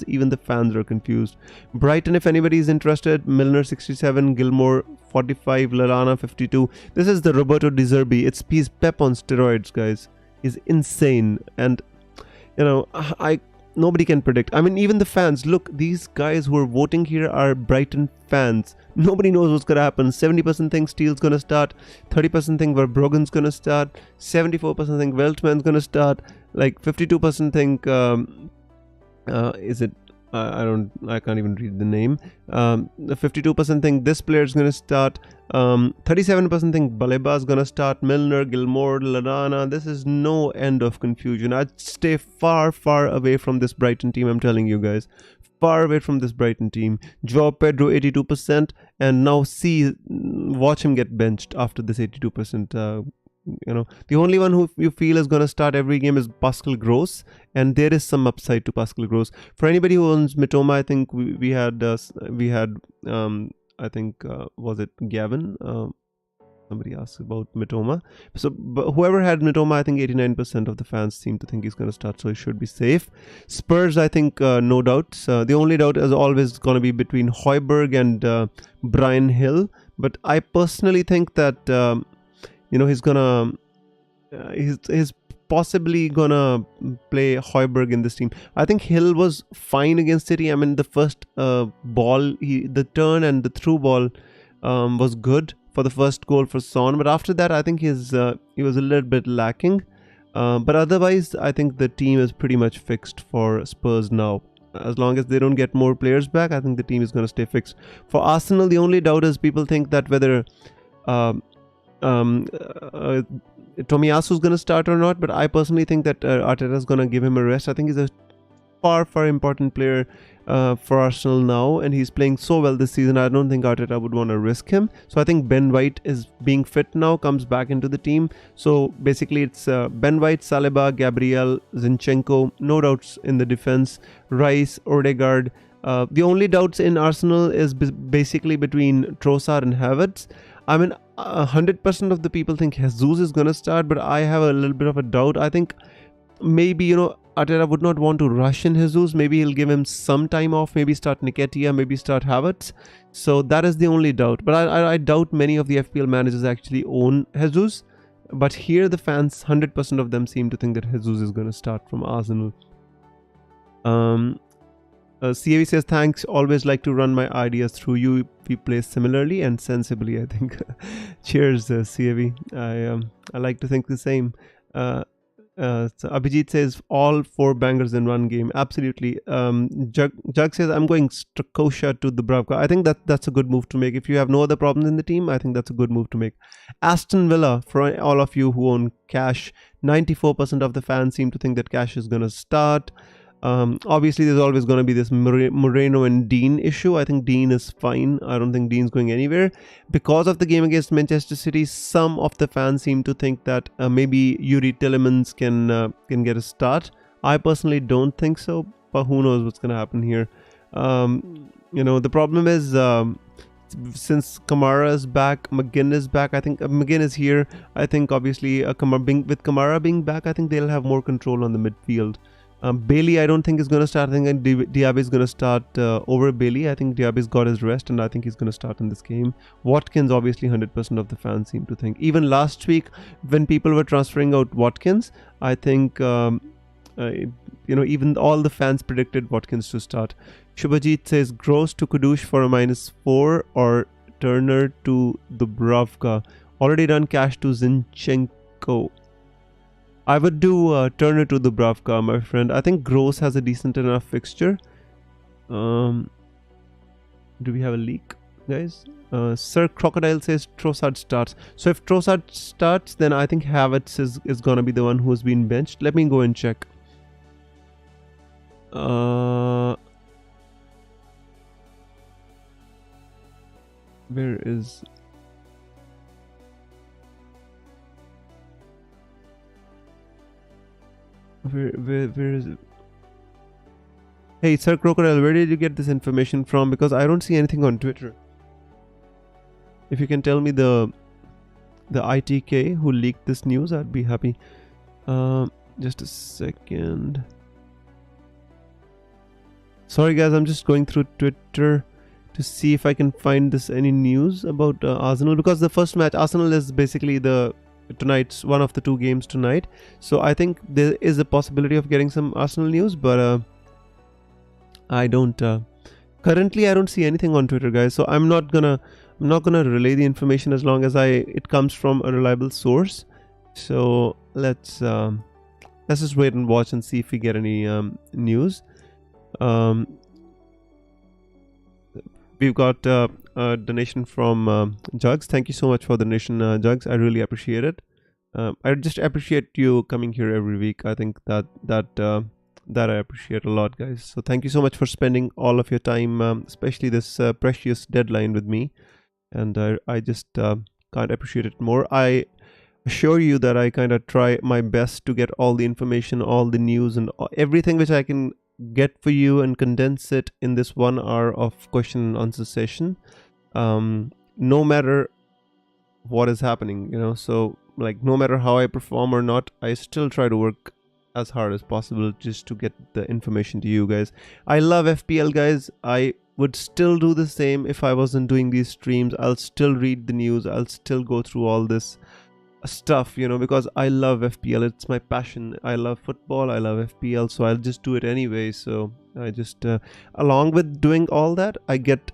even the fans are confused. Brighton, if anybody is interested, Milner 67, Gilmore 45, Lallana 52. This is the Roberto De Zerbi. He's Pep on steroids, guys. He's insane. And nobody can predict. I mean, even the fans, look, these guys who are voting here are Brighton fans. Nobody knows what's going to happen. 70% think Steele's going to start. 30% think Verbruggen's going to start. 74% think Veltman's going to start. Like 52% think, is it I can't even read the name. The 52% think this player is going to start. 37% think Baleba is going to start. Milner, Gilmore, Ladana. This is no end of confusion. I'd stay far, far away from this Brighton team. I'm telling you guys. Far away from this Brighton team. Joao Pedro 82%, and now watch him get benched after this 82%. The only one who you feel is going to start every game is Pascal Gross, and there is some upside to Pascal Gross. For anybody who owns Mitoma, I think we had I think was it Gavin? Somebody asked about Mitoma. So whoever had Mitoma, I think 89% of the fans seem to think he's going to start, so he should be safe. Spurs, I think no doubts. The only doubt is always going to be between Højbjerg and Brian Hill. But I personally think that he's possibly gonna play Højbjerg in this team. I think Hill was fine against City. I mean, the first ball, the turn and the through ball was good for the first goal for Son, but after that I think he was a little bit lacking. But otherwise I think the team is pretty much fixed for Spurs now. As long as they don't get more players back, I think the team is going to stay fixed. For Arsenal, the only doubt is people think that whether Tomiyasu is going to start or not, but I personally think that Arteta is going to give him a rest. I think he's a far, far important player for Arsenal now, and he's playing so well this season. I don't think Arteta would want to risk him. So I think Ben White is being fit now, comes back into the team. So basically it's Ben White, Saliba, Gabriel, Zinchenko, no doubts in the defense, Rice, Odegaard. The only doubts in Arsenal is basically between Trossard and Havertz. I mean, 100% of the people think Jesus is going to start, but I have a little bit of a doubt. I think maybe, Arteta would not want to rush in Jesus. Maybe he'll give him some time off, maybe start Nketiah, maybe start Havertz. So that is the only doubt. But I doubt many of the FPL managers actually own Jesus. But here the fans, 100% of them seem to think that Jesus is going to start from Arsenal. CAV says, thanks, always like to run my ideas through you. We play similarly and sensibly, I think. Cheers, CAV. I like to think the same. So Abhijit says, all 4 bangers in one game. Absolutely. Jug says, I'm going Strakosha to Dubravka. I think that's a good move to make. If you have no other problems in the team, I think that's a good move to make. Aston Villa, for all of you who own Cash, 94% of the fans seem to think that Cash is going to start. Obviously there's always going to be this Moreno and Dean issue. I think Dean is fine. I don't think Dean's going anywhere. Because of the game against Manchester City, some of the fans seem to think that maybe Yuri Tielemans can get a start. I personally don't think so, but who knows what's going to happen here. The problem is since Kamara is back, McGinn is back. I think McGinn is here. I think obviously with Kamara being back, I think they'll have more control on the midfield. Bailey, I don't think is going to start. I think Diaby is going to start over Bailey. I think Diaby's got his rest, and I think he's going to start in this game. Watkins, obviously, 100% of the fans seem to think. Even last week, when people were transferring out Watkins, I think, even all the fans predicted Watkins to start. Shubhajit says, Gross to Kudus for a -4 or Turner to Dubravka. Already done Cash to Zinchenko. I would do Turner to Dubravka, my friend. I think Gross has a decent enough fixture. Do we have a leak, guys? Sir Crocodile says Trossard starts. So if Trossard starts, then I think Havertz is going to be the one who's been benched. Let me go and check. Where is... Where is it? Hey, Sir Crocodile, where did you get this information from? Because I don't see anything on Twitter. If you can tell me the ITK who leaked this news, I'd be happy. Just a second. Sorry guys, I'm just going through Twitter to see if I can find any news about Arsenal, because the first match, Arsenal is basically tonight's one of the 2 games tonight. So I think there is a possibility of getting some Arsenal news, but I don't currently I don't see anything on Twitter, guys. So I'm not gonna relay the information as long as it comes from a reliable source. So let's just wait and watch and see if we get any news. we've got a donation from Jugs. Thank you so much for the donation, Jugs. I really appreciate it. I just appreciate you coming here every week. I think that I appreciate a lot, guys. So thank you so much for spending all of your time, especially this precious deadline with me. And I just can't appreciate it more. I assure you that I kind of try my best to get all the information, all the news, and everything which I can get for you and condense it in this 1 hour of question and answer session. No matter what is happening, so like no matter how I perform or not, I still try to work as hard as possible just to get the information to you guys. I love FPL, guys. I would still do the same if I wasn't doing these streams. I'll still read the news. I'll still go through all this stuff, because I love FPL. It's my passion. I love football. I love FPL. So I'll just do it anyway. So I just, along with doing all that, I get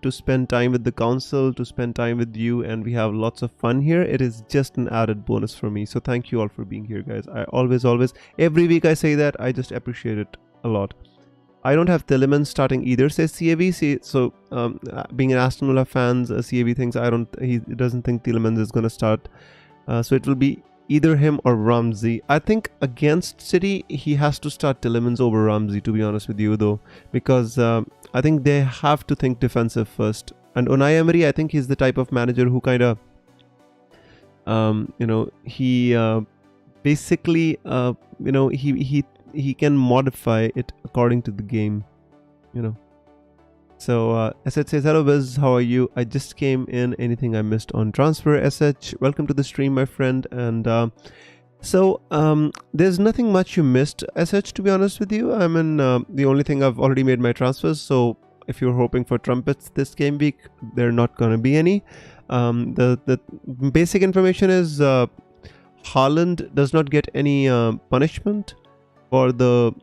to spend time with the council, to spend time with you, and we have lots of fun here. It is just an added bonus for me. So thank you all for being here, guys. I always, every week I say that. I just appreciate it a lot. I don't have Tielemans starting either, says CAV. So being an Aston Villa fans, CAV thinks he doesn't think Tielemans is going to start. So it will be either him or Ramsey. I think against City, he has to start Tielemans over Ramsey, to be honest with you, though, because I think they have to think defensive first. And Unai Emery, I think he's the type of manager who kind of, he basically, he can modify it according to the game, So SH says, hello Wiz, how are you? I just came in. Anything I missed on transfer? SH, welcome to the stream, my friend. And so there's nothing much you missed, SH, to be honest with you. I mean, the only thing, I've already made my transfers. So if you're hoping for trumpets this game week, they're not going to be any. The basic information is Haaland does not get any punishment for the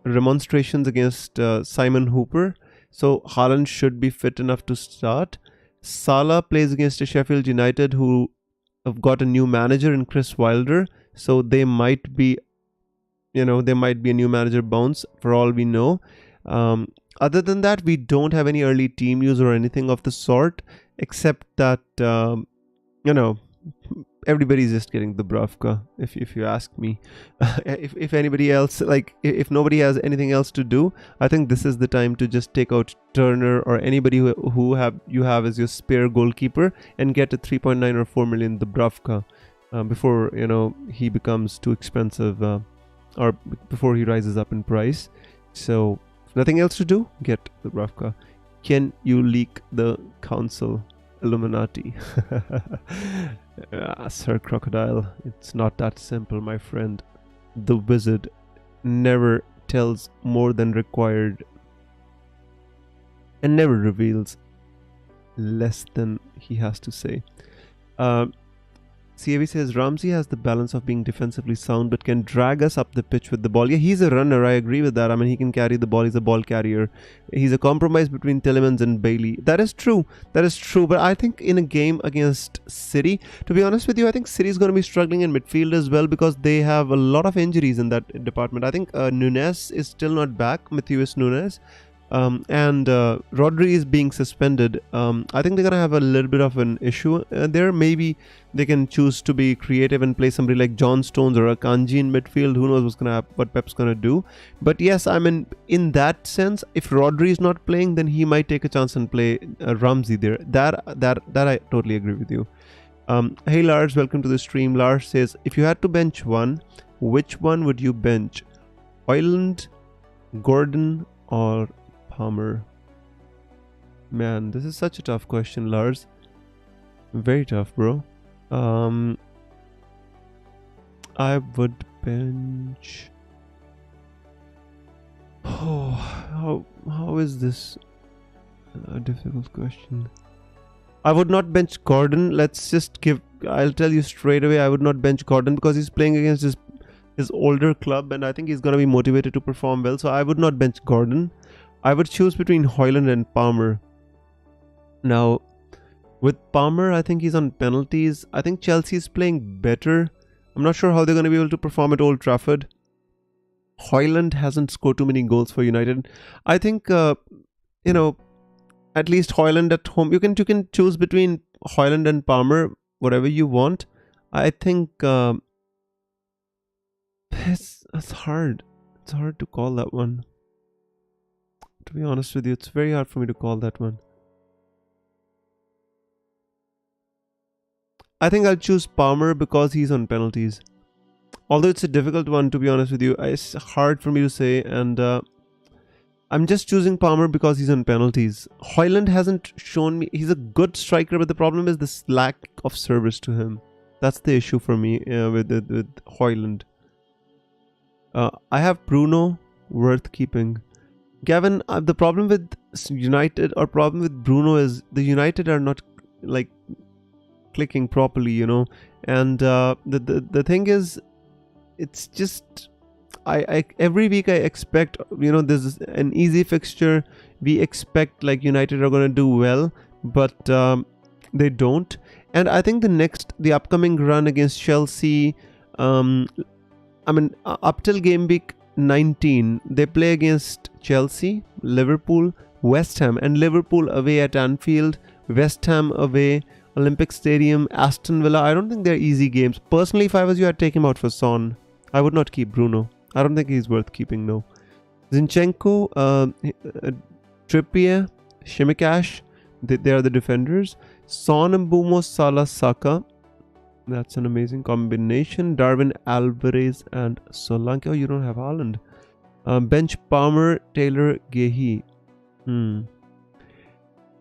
remonstrations against Simon Hooper. So Haaland should be fit enough to start. Salah plays against Sheffield United, who have got a new manager in Chris Wilder. So they might be, a new manager bounce for all we know. Other than that, we don't have any early team news or anything of the sort, except that, everybody's just getting Dubravka, if you ask me. if anybody else, if nobody has anything else to do, I think this is the time to just take out Turner or anybody who you have as your spare goalkeeper and get a 3.9 or 4 million Dubravka before he becomes too expensive or before he rises up in price. So if nothing else to do, get Dubravka. Can you leak the council? Illuminati. Sir Crocodile, it's not that simple, my friend. The wizard never tells more than required and never reveals less than he has to say. CAV says Ramsey has the balance of being defensively sound but can drag us up the pitch with the ball. Yeah, he's a runner. I agree with that. I mean, he can carry the ball. He's a ball carrier. He's a compromise between Tielemans and Bailey. That is true. But I think in a game against City, to be honest with you, I think City is going to be struggling in midfield as well because they have a lot of injuries in that department. I think Nunes is still not back, Matheus Nunes. And Rodri is being suspended. I think they're going to have a little bit of an issue there. Maybe they can choose to be creative and play somebody like John Stones or Akanji in midfield. Who knows what Pep's going to do. But yes, I mean, in that sense, if Rodri is not playing, then he might take a chance and play Ramsey there. That I totally agree with you. Hey Lars, welcome to the stream. Lars says, if you had to bench one, which one would you bench? Højlund, Gordon, or Palmer? Man, this is such a tough question, Lars. Very tough, bro. I would bench. Oh, how is this a difficult question? I would not bench Gordon. I'll tell you straight away, I would not bench Gordon because he's playing against his older club and I think he's going to be motivated to perform well. So I would not bench Gordon. I would choose between Højlund and Palmer. Now, with Palmer, I think he's on penalties. I think Chelsea is playing better. I'm not sure how they're going to be able to perform at Old Trafford. Højlund hasn't scored too many goals for United. I think, and at least Hoyland at home. You can choose between Hoyland and Palmer, whatever you want. I think it's hard. It's hard to call that one. To be honest with you, it's very hard for me to call that one. I think I'll choose Palmer because he's on penalties. Although it's a difficult one, to be honest with you, it's hard for me to say, and I'm just choosing Palmer because he's on penalties. Hoyland hasn't shown me, he's a good striker, but the problem is this lack of service to him. That's the issue for me with Hoyland. I have Bruno, worth keeping. Gavin, the problem with United or problem with Bruno is the United are not like clicking properly, you know. And the thing is, it's just I every week I expect, you know, this is an easy fixture. We expect like United are gonna do well, but they don't. And I think the upcoming run against Chelsea, up till game week 19, they play against Chelsea, Liverpool, West Ham, and Liverpool away at Anfield, West Ham away, Olympic Stadium, Aston Villa. I don't think they're easy games. Personally, if I was you, I'd take him out for Son. I would not keep Bruno. I don't think he's worth keeping, no. Zinchenko, Trippier, Shimikash, they are the defenders. Son, Mbumo, Salah, Saka. That's an amazing combination. Darwin, Alvarez, and Solanke. Oh, you don't have Haaland. Bench Palmer, Taylor, Gehi.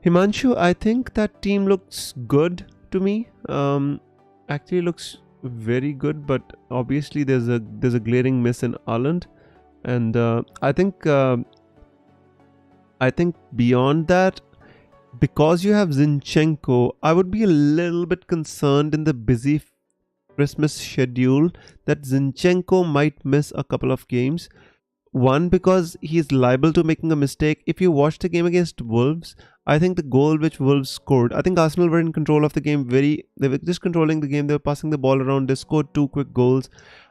Himanshu, I think that team looks good to me. Actually looks very good, but obviously there's a glaring miss in Haaland, and I think beyond that, because you have Zinchenko, I would be a little bit concerned in the busy Christmas schedule that Zinchenko might miss a couple of games. One, because he's liable to making a mistake. If you watch the game against Wolves, I think the goal which Wolves scored, I think Arsenal were in control of the game. They were just controlling the game. They were passing the ball around. They scored 2 quick goals.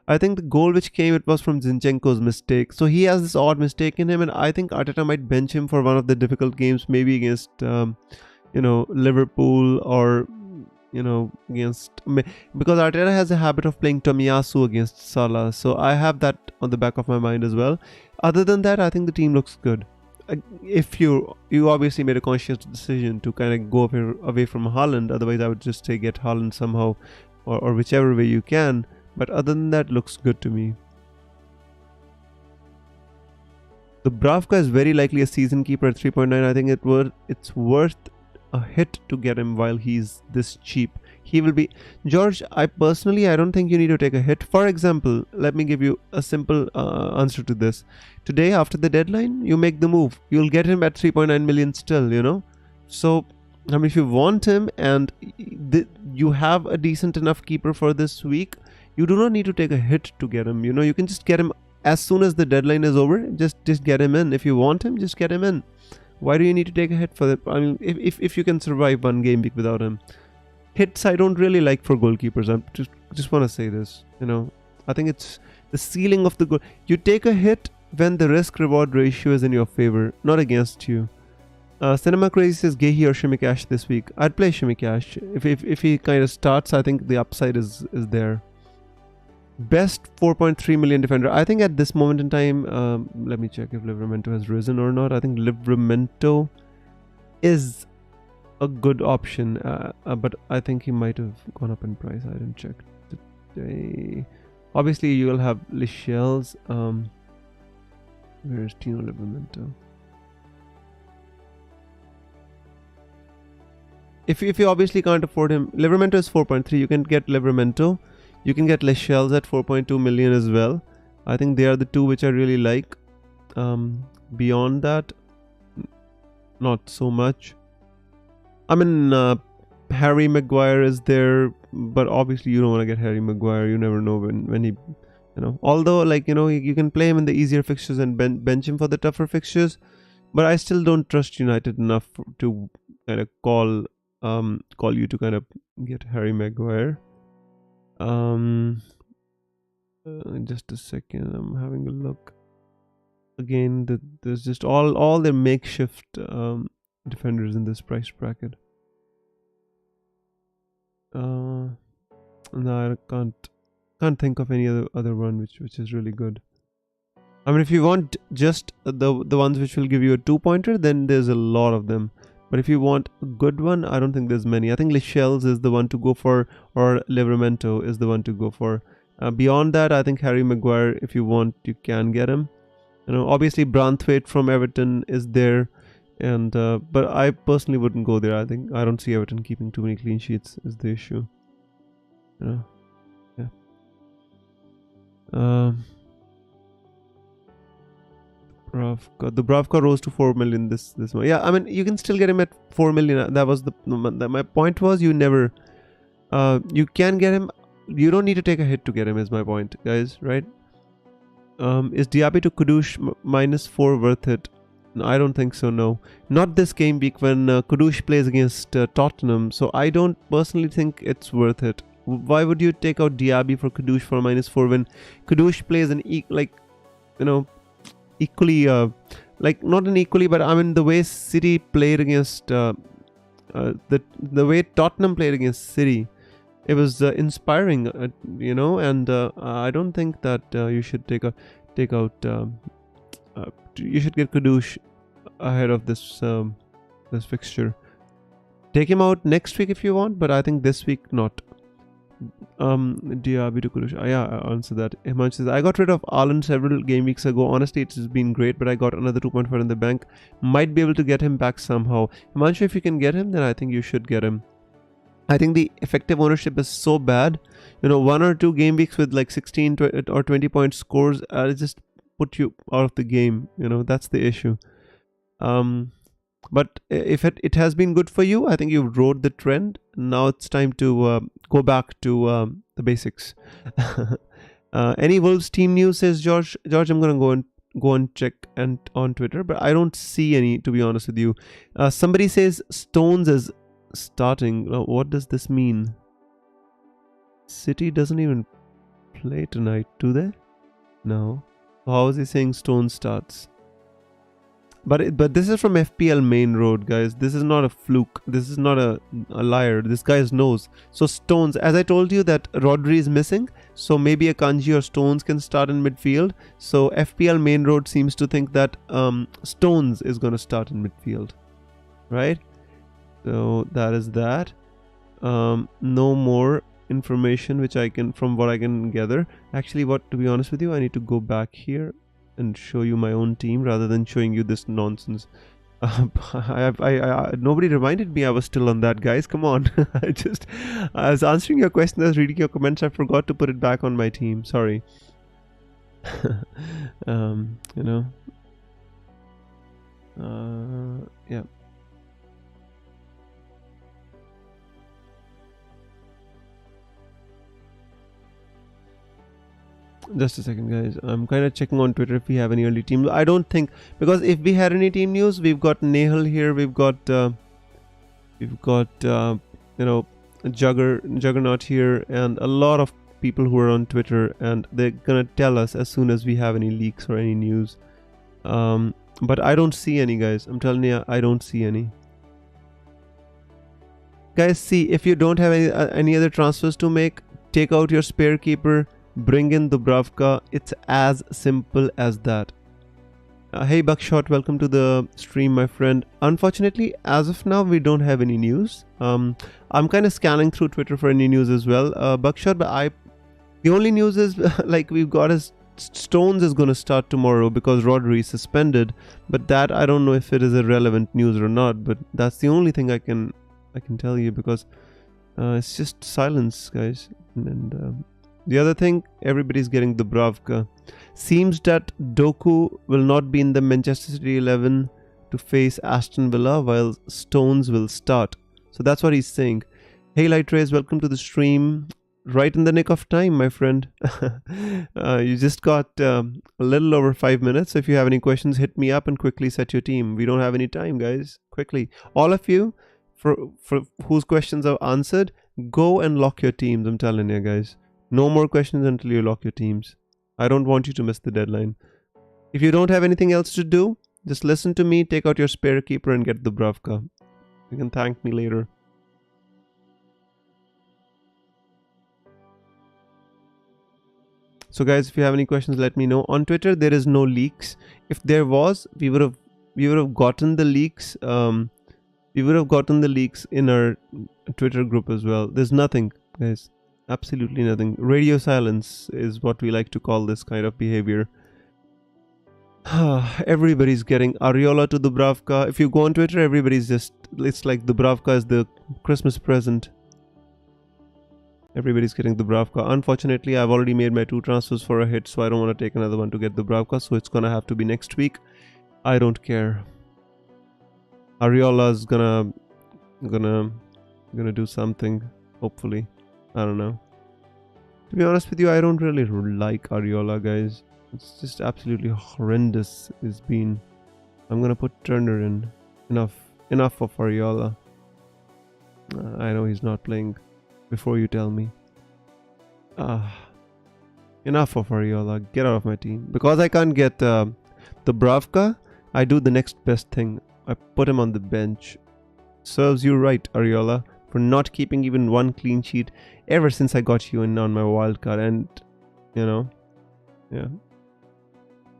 I think the goal which came, it was from Zinchenko's mistake. So he has this odd mistake in him, and I think Arteta might bench him for one of the difficult games, maybe against, Liverpool, or, against... Because Arteta has a habit of playing Tomiyasu against Salah. So I have that on the back of my mind as well. Other than that, I think the team looks good. If you obviously made a conscious decision to kind of go away from Haaland, otherwise I would just say get Haaland somehow, or whichever way you can. But other than that, looks good to me. The Bravka is very likely a season keeper at 3.9. I think it's worth a hit to get him while he's this cheap. He will be... George, I don't think you need to take a hit. For example, let me give you a simple answer to this. Today, after the deadline, you make the move. You'll get him at 3.9 million still, you know. So, if you want him and you have a decent enough keeper for this week, you do not need to take a hit to get him. You know, you can just get him as soon as the deadline is over. Just get him in. If you want him, just get him in. Why do you need to take a hit for that? I mean, if you can survive one game week without him. Hits I don't really like for goalkeepers. I just want to say this. You know, I think it's the ceiling of the goal. You take a hit when the risk-reward ratio is in your favor, not against you. Cinema Crazy says Gehi or Shimikash this week. I'd play Shimikash. If he kind of starts, I think the upside is there. Best 4.3 million defender. I think at this moment in time, let me check if Livramento has risen or not. I think Livramento is a good option, but I think he might have gone up in price. I didn't check today. Obviously, you will have Lichelle's. Where's Tino Livramento? If you obviously can't afford him, Livramento is 4.3. You can get Livramento. You can get Lichelle's at 4.2 million as well. I think they are the two which I really like. Beyond that, not so much. I mean, Harry Maguire is there, but obviously you don't want to get Harry Maguire. You never know when he, Although, you can play him in the easier fixtures and bench him for the tougher fixtures. But I still don't trust United enough to kind of call you to kind of get Harry Maguire. Just a second, I'm having a look again. There's just all their makeshift defenders in this price bracket. No, I can't think of any other one which is really good. I mean, if you want just the ones which will give you a 2-pointer, then there's a lot of them. But if you want a good one, I don't think there's many. I think Lichelle's is the one to go for, or Livramento is the one to go for. Beyond that, I think Harry Maguire, if you want, you can get him. You know, obviously Branthwaite from Everton is there, and but I personally wouldn't go there. I don't see Everton keeping too many clean sheets is the issue. You know, yeah. Dubravka rose to 4 million this month. Yeah, I mean, you can still get him at 4 million. That was my point was, you never you can get him. You don't need to take a hit to get him, is my point, guys, right? Is Diaby to Kudus -4 worth it? No, I don't think so, no. Not this game week when Kudus plays against Tottenham, so I don't personally think it's worth it. Why would you take out Diaby for Kudus for -4 when Kudus plays equally, not an equally, but I mean the way City played against the way Tottenham played against City, it was inspiring, and I don't think that you should take out. You should get Kudus ahead of this fixture. Take him out next week if you want, but I think this week not. Diaby to Kudus. Yeah, I answered that. Himanshu says, I got rid of Alan several game weeks ago. Honestly, it's been great, but I got another 2.4 in the bank. Might be able to get him back somehow. Himanshu, if you can get him, then I think you should get him. I think the effective ownership is so bad. 1 or 2 game weeks with like 16 or 20 point scores, just put you out of the game. That's the issue. But if it has been good for you, I think you've rode the trend. Now it's time to go back to the basics. Any Wolves team news, says George. George, I'm gonna go and check on Twitter, but I don't see any, to be honest with you. Somebody says Stones is starting. What does this mean? City doesn't even play tonight, do they? No. How is he saying Stones starts? But this is from FPL main road, guys. This is not a fluke. This is not a liar. This guy knows. So Stones, as I told you that Rodri is missing, so maybe Akanji or Stones can start in midfield. So FPL main road seems to think that Stones is going to start in midfield, right? So that is that. No more information from what I can gather. Actually, to be honest with you, I need to go back here and show you my own team rather than showing you this nonsense. Nobody reminded me I was still on that, guys. Come on. I was answering your question, I was reading your comments. I forgot to put it back on my team. Sorry. Yeah. Just a second, guys. I'm kind of checking on Twitter if we have any early team. I don't think, because if we had any team news, we've got Nahal here. We've got Juggernaut here, and a lot of people who are on Twitter, and they're gonna tell us as soon as we have any leaks or any news. But I don't see any, guys. I'm telling you, I don't see any. Guys, see, if you don't have any other transfers to make, take out your spare keeper. Bring in Dubravka. It's as simple as that. Hey Buckshot, welcome to the stream, my friend. Unfortunately, as of now, we don't have any news. I'm kind of scanning through Twitter for any news as well, Buckshot. But the only news is we've got is Stones is going to start tomorrow because Rodri is suspended. But that I don't know if it is a relevant news or not. But that's the only thing I can tell you, because it's just silence, guys. And the other thing, everybody's getting Dubravka. Seems that Doku will not be in the Manchester City 11 to face Aston Villa, while Stones will start. So that's what he's saying. Hey Lightrays, welcome to the stream. Right in the nick of time, my friend. You just got a little over 5 minutes. So if you have any questions, hit me up and quickly set your team. We don't have any time, guys. Quickly. All of you, for whose questions are answered, go and lock your teams. I'm telling you, guys. No more questions until you lock your teams. I don't want you to miss the deadline. If you don't have anything else to do, Just listen to me, take out your spare keeper and get Dubravka. You can thank me later. So guys, if you have any questions, let me know. On Twitter, there is no leaks. If there was, we would have gotten the leaks. We would have gotten the leaks in our Twitter group as well. There's nothing, guys. Absolutely nothing. Radio silence is what we like to call this kind of behavior. Everybody's getting Areola to Dubravka. If you go on Twitter, everybody's just, it's like Dubravka is the Christmas present. Everybody's getting Dubravka. Unfortunately, I've already made my 2 transfers for a hit, so I don't want to take another one to get Dubravka, so it's gonna have to be next week. I don't care. Areola's gonna do something, hopefully. I don't know. To be honest with you, I don't really like Areola, guys. It's just absolutely horrendous. It's been. I'm gonna put Turner in. Enough of Areola. I know he's not playing. Before you tell me. Enough of Areola. Get out of my team. Because I can't get Dubravka, I do the next best thing. I put him on the bench. Serves you right, Areola, for not keeping even 1 clean sheet ever since I got you in on my wildcard. And, you know, yeah.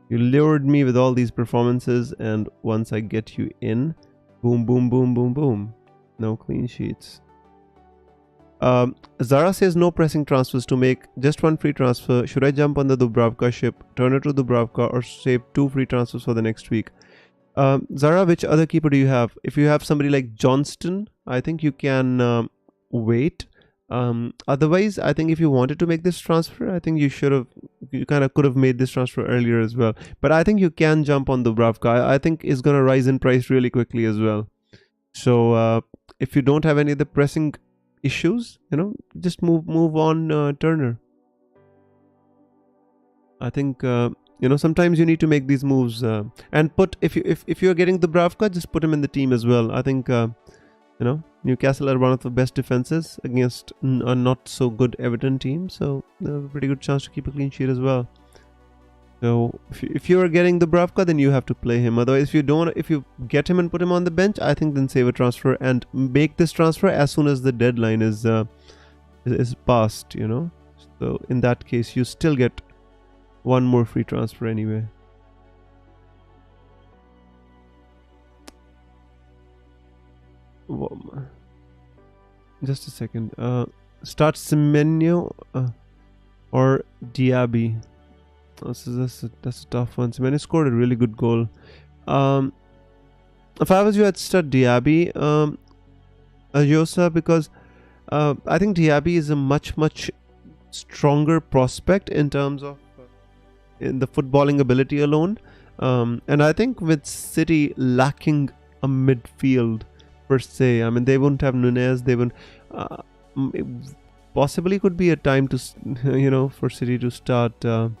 You lured me with all these performances, and once I get you in, boom, boom, boom, boom, boom. No clean sheets. Zara says no pressing transfers to make, just 1 free transfer. Should I jump on the Dubravka ship, Turner to Dubravka, or save 2 free transfers for the next week? Zara, which other keeper do you have? If you have somebody like Johnston, I think you can wait. Otherwise, I think if you wanted to make this transfer, I think you kind of could have made this transfer earlier as well. But I think you can jump on Dubravka. I think it's going to rise in price really quickly as well. So if you don't have any of the pressing issues, you know, just move on Turner. I think you know, sometimes you need to make these moves and put, if you're getting Dubravka, just put him in the team as well. I think you know, Newcastle are one of the best defenses against a not so good Everton team, so they have a pretty good chance to keep a clean sheet as well. So if you are getting Dubravka, then you have to play him. Otherwise, if you get him and put him on the bench, I think then save a transfer and make this transfer as soon as the deadline is passed, you know. So in that case, you still get 1 more free transfer anyway. Just a second. Start Semenyo or Diaby. That's a tough one. Semenyo scored a really good goal. If I was you, I'd start Diaby, Ayosa, because I think Diaby is a much stronger prospect in terms of in the footballing ability alone. And I think with City lacking a midfield per se, I mean, they won't have Nunez. They won't. Possibly could be a time to, you know, for City to start. The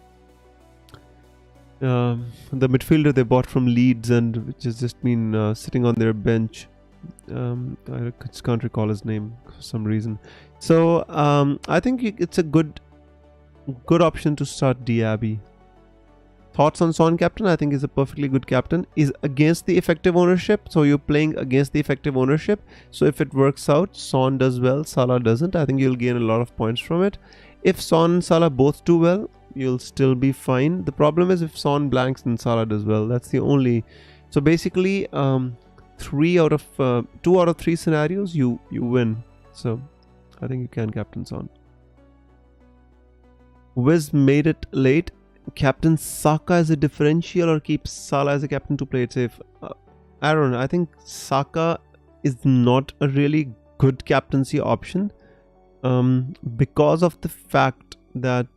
midfielder they bought from Leeds and which has just been sitting on their bench. I just can't recall his name for some reason. So I think it's a good option to start Diaby. Thoughts on Son captain? I think is a perfectly good captain. Is against the effective ownership, so you're playing against the effective ownership. So if it works out, Son does well, Salah doesn't. I think you'll gain a lot of points from it. If Son and Salah both do well, you'll still be fine. The problem is if Son blanks and Salah does well. That's the only. So basically, 2 out of 3 scenarios you win. So I think you can captain Son. Wiz made it late. Captain Saka as a differential or keep Salah as a captain to play it safe? I don't know. I think Saka is not a really good captaincy option because of the fact that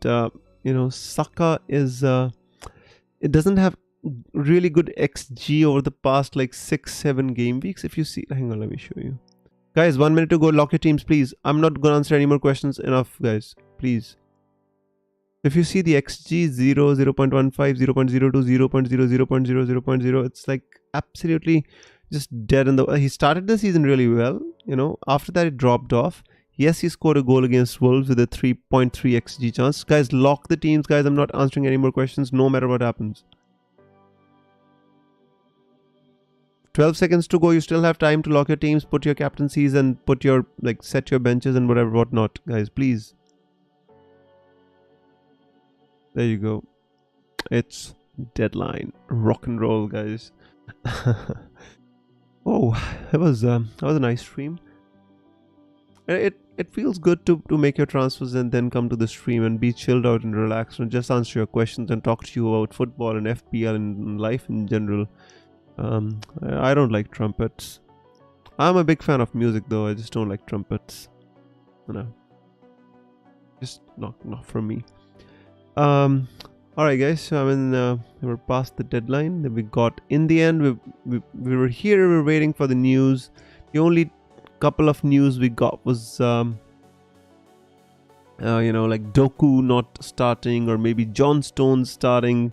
you know, Saka is it doesn't have really good XG over the past like 6-7 game weeks. If you see, hang on, let me show you, guys. 1 minute to go. Lock your teams, please. I'm not gonna answer any more questions. Enough, guys, please. If you see the XG 0, 0.15, 0.02, 0.0, 0.0, 0.0, it's like absolutely just dead in the. He started the season really well, you know. After that, it dropped off. Yes, he scored a goal against Wolves with a 3.3 XG chance. Guys, lock the teams, guys. I'm not answering any more questions, no matter what happens. 12 seconds to go. You still have time to lock your teams, put your captaincies, and put your, like, set your benches and whatever, whatnot, guys, please. There you go. It's deadline. Rock and roll, guys. Oh, that was a nice stream. It feels good to make your transfers and then come to the stream and be chilled out and relaxed and just answer your questions and talk to you about football and FPL and life in general. I don't like trumpets. I'm a big fan of music though. I just don't like trumpets. No, just not for me. Alright guys, so we're past the deadline that we got. In the end, we were here, we were waiting for the news. The only couple of news we got was like Doku not starting, or maybe John Stones starting.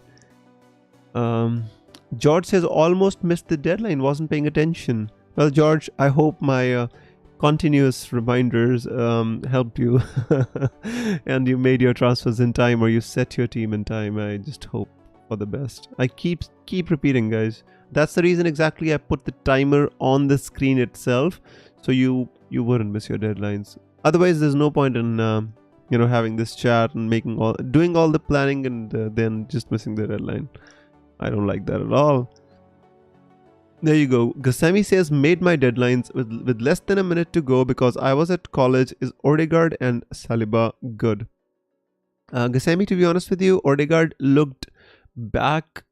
George says almost missed the deadline, wasn't paying attention. Well, George, I hope my continuous reminders helped you and you made your transfers in time, or you set your team in time. I just hope for the best. I keep repeating, guys. That's the reason exactly I put the timer on the screen itself, so you wouldn't miss your deadlines. Otherwise, there's no point in having this chat and doing all the planning and then just missing the deadline. I don't like that at all. There you go. Gasemi says, made my deadlines with less than a minute to go because I was at college. Is Odegaard and Saliba good? Gasemi, to be honest with you, Odegaard looked back.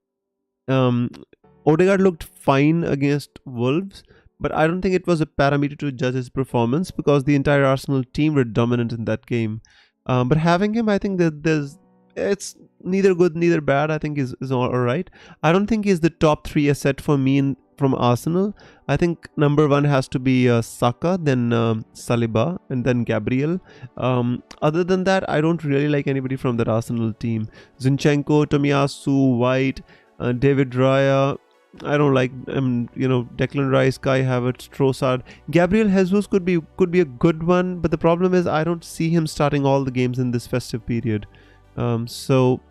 Odegaard looked fine against Wolves, but I don't think it was a parameter to judge his performance because the entire Arsenal team were dominant in that game. But having him, I think that it's neither good neither bad. I think is all right. I don't think he's the top 3 asset for me from Arsenal. I think number 1 has to be Saka, then Saliba, and then Gabriel. Other than that, I don't really like anybody from that Arsenal team. Zinchenko, Tomiyasu, White, David Raya. I don't like Declan Rice, Kai Havertz, Trossard. Gabriel Jesus could be a good one, but the problem is I don't see him starting all the games in this festive period. So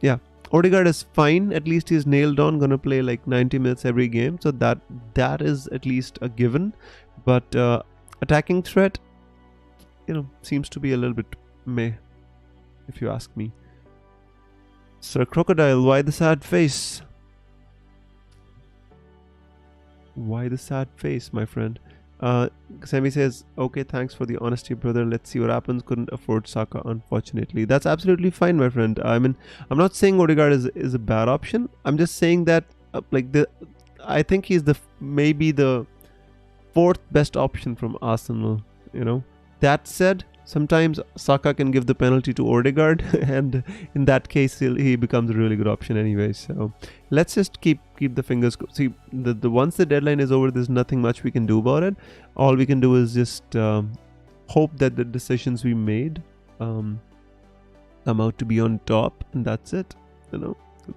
yeah, Odegaard is fine. At least he's nailed on, gonna play like 90 minutes every game, so that is at least a given. But attacking threat, seems to be a little bit meh, if you ask me. Sir Crocodile, why the sad face? Why the sad face, my friend? Sammy says, okay, thanks for the honesty, brother. Let's see what happens. Couldn't afford Saka, unfortunately. That's absolutely fine, my friend. I mean, I'm not saying Odegaard is a bad option. I'm just saying that I think he's maybe the 4th best option from Arsenal. That said, sometimes Saka can give the penalty to Odegaard, and in that case, he becomes a really good option anyway. So let's just keep the fingers. See, the once the deadline is over, there's nothing much we can do about it. All we can do is just hope that the decisions we made come out to be on top, and that's it.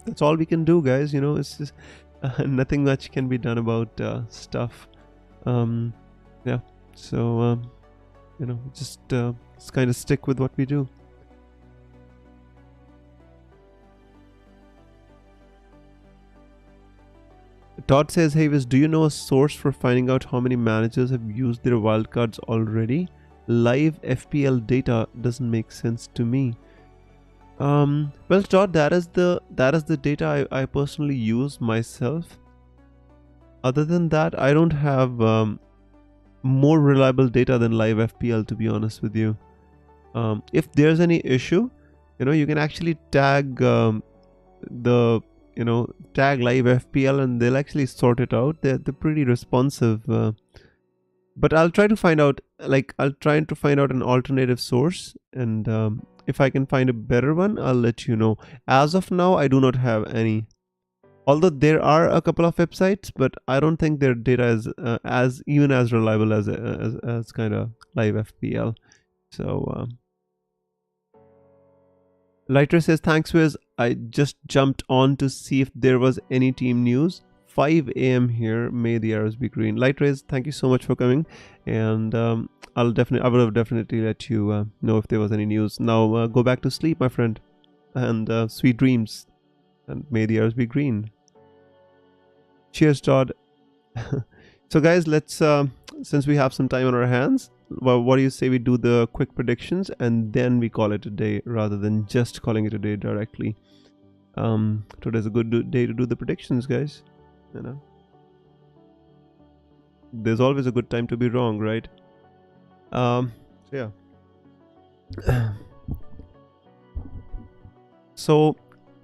That's all we can do, guys. It's just nothing much can be done about stuff. Yeah. So. Just kind of stick with what we do. Todd says, hey Wiz, do you know a source for finding out how many managers have used their wildcards already? Live FPL data doesn't make sense to me. Well, Todd, that is the data I personally use myself. Other than that, I don't have more reliable data than live FPL, to be honest with you. If there's any issue, you can actually tag tag live FPL and they'll actually sort it out. They're pretty responsive. But I'll try to find out an alternative source, and if I can find a better one, I'll let you know. As of now, I do not have any. Although there are a couple of websites, but I don't think their data is as reliable as kind of live FPL. So Lighter says, thanks Wiz. I just jumped on to see if there was any team news. 5 a.m. here. May the arrows be green. Lighter, thank you so much for coming, and I would have definitely let you know if there was any news. Now go back to sleep, my friend, and sweet dreams. And may the arrows be green. Cheers, Todd. So guys, let's since we have some time on our hands, well, what do you say we do the quick predictions and then we call it a day rather than just calling it a day directly. Today's a good day to do the predictions, guys. You know, there's always a good time to be wrong, right? So yeah. So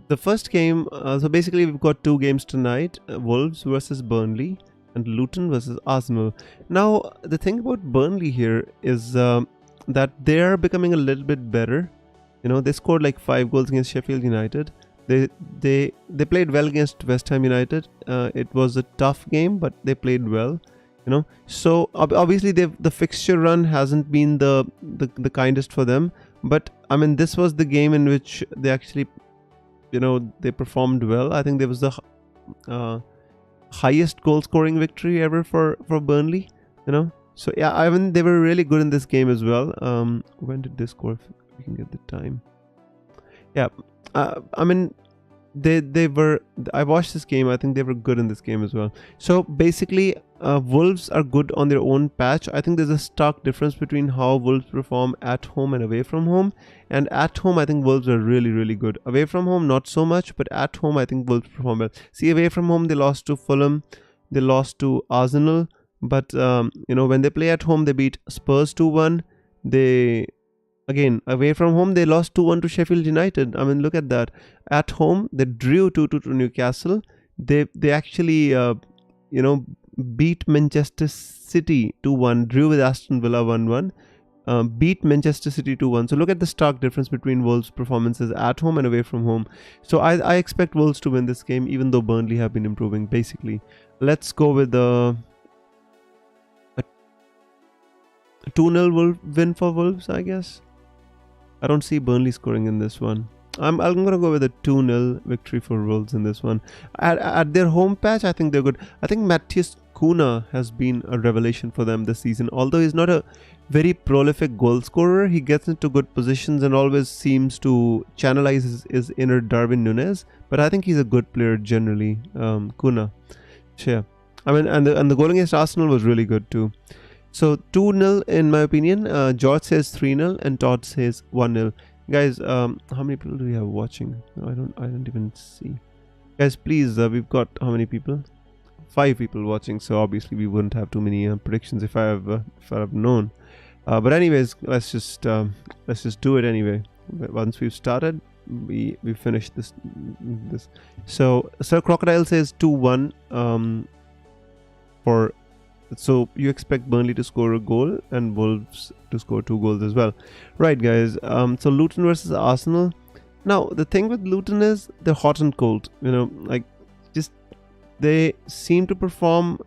the first game, so basically we've got two games tonight, Wolves versus Burnley and Luton versus Arsenal. Now the thing about Burnley here is that they are becoming a little bit better. You know, they scored like 5 goals against Sheffield United. They played well against West Ham United. It was a tough game, but they played well. You know, so obviously the fixture run hasn't been the kindest for them. But I mean, this was the game in which they actually, you know, they performed well. I think there was the highest goal scoring victory ever for Burnley. You know, so yeah, I mean they were really good in this game as well. When did they score? If we can get the time. Yeah, I mean they were. I watched this game. I think they were good in this game as well. So basically, Wolves are good on their own patch. I think there's a stark difference between how Wolves perform at home and away from home. And at home, I think Wolves are really, really good. Away from home, not so much, but at home, I think Wolves perform well. See, away from home, they lost to Fulham, they lost to Arsenal. But you know, when they play at home, they beat Spurs 2-1. Again, away from home, they lost 2-1 to Sheffield United. I mean, look at that. At home, they drew 2-2 to Newcastle. They actually, you know, beat Manchester City 2-1, drew with Aston Villa 1-1, beat Manchester City 2-1. So look at the stark difference between Wolves' performances at home and away from home. So I expect Wolves to win this game, even though Burnley have been improving, basically. Let's go with a 2-0 win for Wolves, I guess. I don't see Burnley scoring in this one. I'm going to go with a 2-0 victory for Wolves in this one. At their home patch, I think they're good. I think Matthias Cunha has been a revelation for them this season. Although he's not a very prolific goal scorer, he gets into good positions and always seems to channelize his inner Darwin Núñez. But I think he's a good player generally, Cunha. So yeah. I mean, and the goal against Arsenal was really good too. So 2-0 in my opinion. George says 3-0 and Todd says 1-0. Guys, how many people do we have watching? No, I don't even see. Guys, please, we've got how many people? 5 people watching. So obviously we wouldn't have too many predictions if I have known. But anyways, let's just do it anyway. Once we've started, we finish this. So Sir Crocodile says 2-1. So you expect Burnley to score a goal and Wolves to score 2 goals as well. Right, guys. So Luton versus Arsenal. Now, the thing with Luton is they're hot and cold. You know, like, just they seem to perform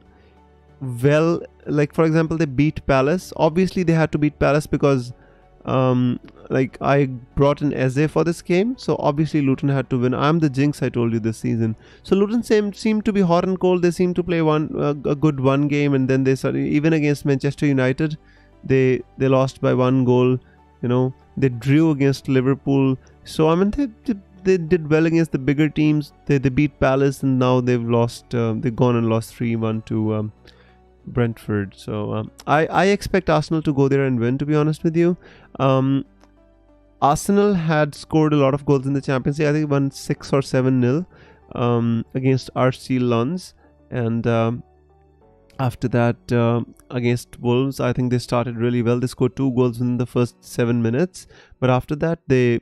well. Like, for example, they beat Palace. Obviously, they had to beat Palace because like I brought in Eze for this game, so obviously Luton had to win. I'm the jinx I told you this season. So Luton seem to be hot and cold. They seem to play a good one game, and then they started, even against Manchester United, they lost by 1 goal. You know, they drew against Liverpool. So I mean they did well against the bigger teams. They beat Palace, and now they've lost. They've gone and lost 3-1 to Brentford. So I expect Arsenal to go there and win, to be honest with you. Arsenal had scored a lot of goals in the Champions League. I think won 6 or 7-0 against RC Lens, and after that against Wolves, I think they started really well. They scored 2 goals in the first 7 minutes, but after that it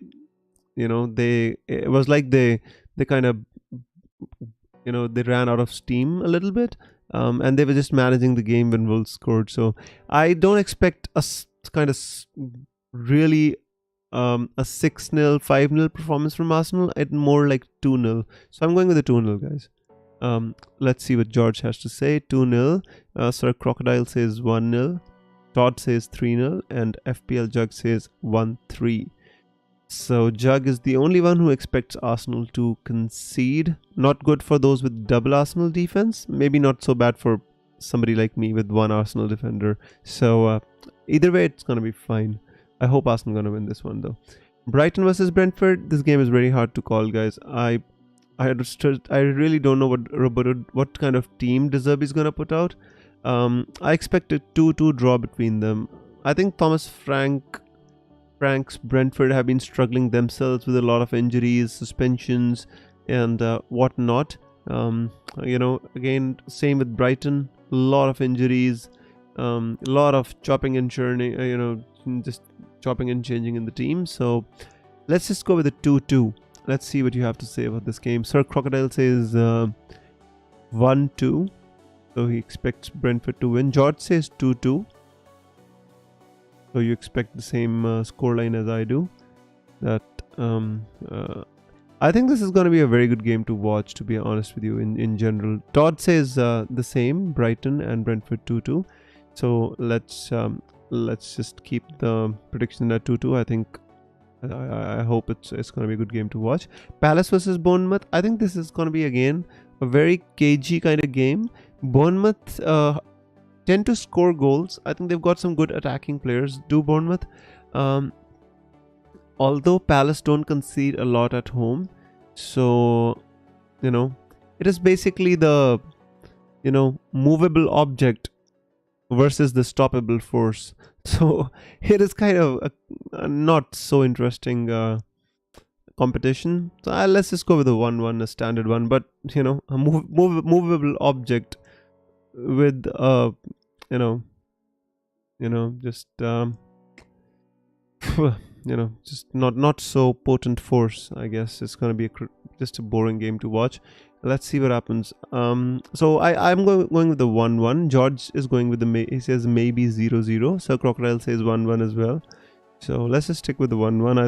was like they kind of, you know, they ran out of steam a little bit. And they were just managing the game when Wolves scored. So I don't expect a kind of really a 6-0, 5-0 performance from Arsenal. It's more like 2-0. So I'm going with a 2-0, guys. Let's see what George has to say. 2-0. Sir Crocodile says 1-0. Todd says 3-0. And FPL Jug says 1-3. So Jug is the only one who expects Arsenal to concede. Not good for those with double Arsenal defense. Maybe not so bad for somebody like me with 1 Arsenal defender. So either way, it's going to be fine. I hope Arsenal going to win this one though. Brighton versus Brentford. This game is very hard to call, guys. I I really don't know what kind of team De Zerbi's gonna put out. I expect a 2-2 draw between them. I think Frank's Brentford have been struggling themselves with a lot of injuries, suspensions, and whatnot. Again, same with Brighton. A lot of injuries, a lot of chopping and churning. Just chopping and changing in the team. So let's just go with a 2-2. Let's see what you have to say about this game. Sir Crocodile says 1-2. So he expects Brentford to win. George says 2-2. So you expect the same scoreline as I do. That I think this is going to be a very good game to watch, to be honest with you, in general. Todd says the same, Brighton and Brentford 2-2. So let's just keep the prediction at 2-2. I think I hope it's going to be a good game to watch. Palace versus Bournemouth. I think this is going to be again a very cagey kind of game. Bournemouth tend to score goals. I think they've got some good attacking players. Do Bournemouth. Although Palace don't concede a lot at home, so it is basically the movable object versus the stoppable force. So it is kind of a not so interesting competition. So let's just go with a 1-1, a standard one. But a movable object with just just not so potent force. I guess it's gonna be just a boring game to watch. Let's see what happens. So I'm going with the 1-1. George is going with he says maybe 0-0. Sir Crocodile says 1-1 as well. So let's just stick with the 1-1. I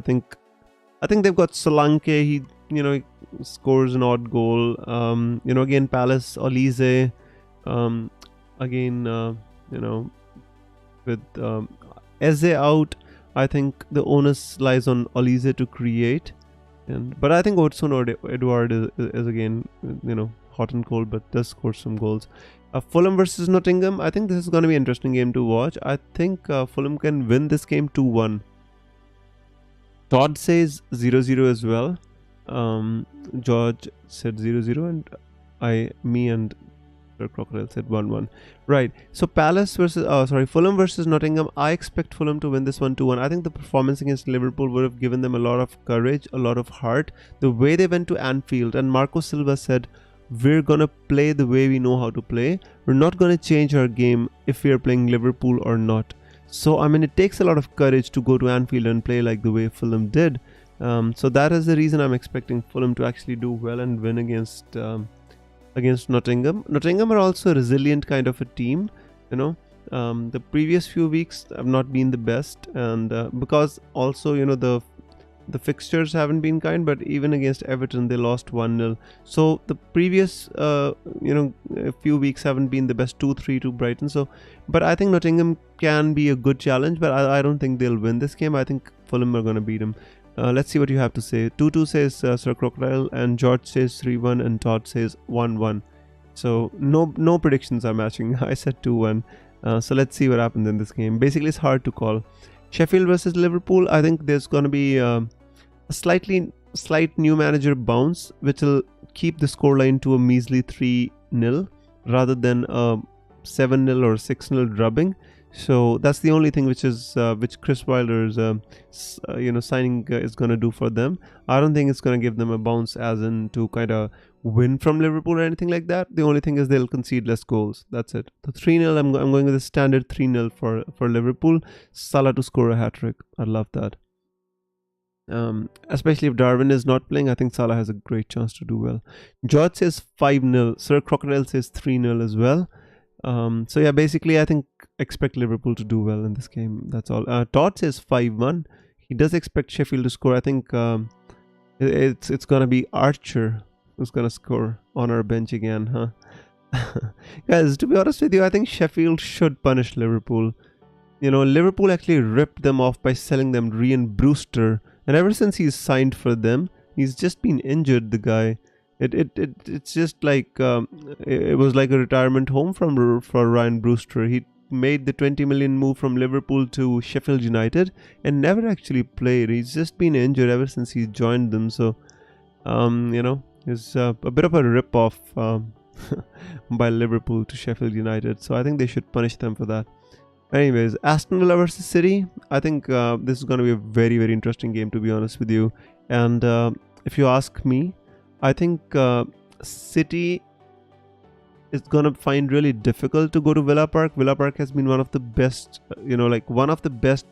think they've got Solanke. He he scores an odd goal. Again Palace, Olise. With Eze out, I think the onus lies on Olise to create. But I think Odson or Edward is again, hot and cold, but does score some goals. Fulham versus Nottingham. I think this is going to be an interesting game to watch. I think Fulham can win this game 2-1. Todd says 0-0 as well. George said 0-0, and me and Crocodile said 1-1. Right. So Fulham versus Nottingham. I expect Fulham to win this 1-1. I think the performance against Liverpool would have given them a lot of courage, a lot of heart. The way they went to Anfield, and Marco Silva said, "We're gonna play the way we know how to play. We're not gonna change our game if we are playing Liverpool or not." So it takes a lot of courage to go to Anfield and play like the way Fulham did. So that is the reason I'm expecting Fulham to actually do well and win against Nottingham. Nottingham are also a resilient kind of a team. The previous few weeks have not been the best, and because also the fixtures haven't been kind. But even against Everton, they lost 1-0. So the previous a few weeks haven't been the best. 2-3 to Brighton. So, but I think Nottingham can be a good challenge, but I don't think they'll win this game. I think Fulham are gonna beat them. Let's see what you have to say. 2-2 says Sir Crocodile, and George says 3-1, and Todd says 1-1. So no predictions are matching. I said 2-1. So let's see what happens in this game. Basically, it's hard to call. Sheffield versus Liverpool. I think there's going to be a slight new manager bounce, which will keep the scoreline to a measly 3-0 rather than a 7-0 or 6-0 drubbing. So that's the only thing which Chris Wilder's signing is going to do for them. I don't think it's going to give them a bounce as in to kind of win from Liverpool or anything like that. The only thing is they'll concede less goals. That's it. The 3-0, I'm going with a standard 3-0 for Liverpool. Salah to score a hat-trick. I'd love that. Especially if Darwin is not playing, I think Salah has a great chance to do well. George says 5-0. Sir Crocodile says 3-0 as well. So yeah, basically I think expect Liverpool to do well in this game. That's all. Todd says 5-1. He does expect Sheffield to score. I think it's gonna be Archer who's gonna score on our bench again, huh? Guys, to be honest with you, I think Sheffield should punish Liverpool. Liverpool actually ripped them off by selling them Ryan Brewster, and ever since he's signed for them, he's just been injured, the guy. It's just like it was like a retirement home for Ryan Brewster. He made the 20 million move from Liverpool to Sheffield United and never actually played. He's just been injured ever since he joined them. So is a bit of a rip-off by Liverpool to Sheffield United. So I think they should punish them for that. Anyways, Aston Villa versus City. I think this is going to be a very, very interesting game, to be honest with you. And if you ask me, I think City is going to find really difficult to go to Villa Park. Villa Park has been one of the best, like one of the best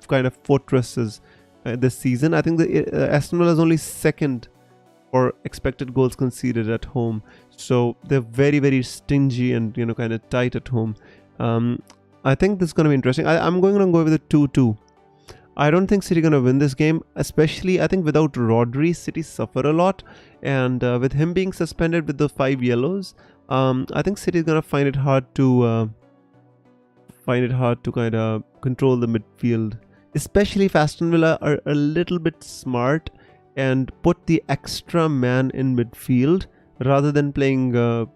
kind of fortresses this season. I think the Aston Villa is only second for expected goals conceded at home. So they're very, very stingy and, kind of tight at home. I think this is going to be interesting. I'm going to go with a 2-2. I don't think City going to win this game, especially I think without Rodri, City suffer a lot. And with him being suspended with the 5 yellows, I think City is going to find it hard to kind of control the midfield. Especially if Aston Villa are a little bit smart and put the extra man in midfield rather than playing, an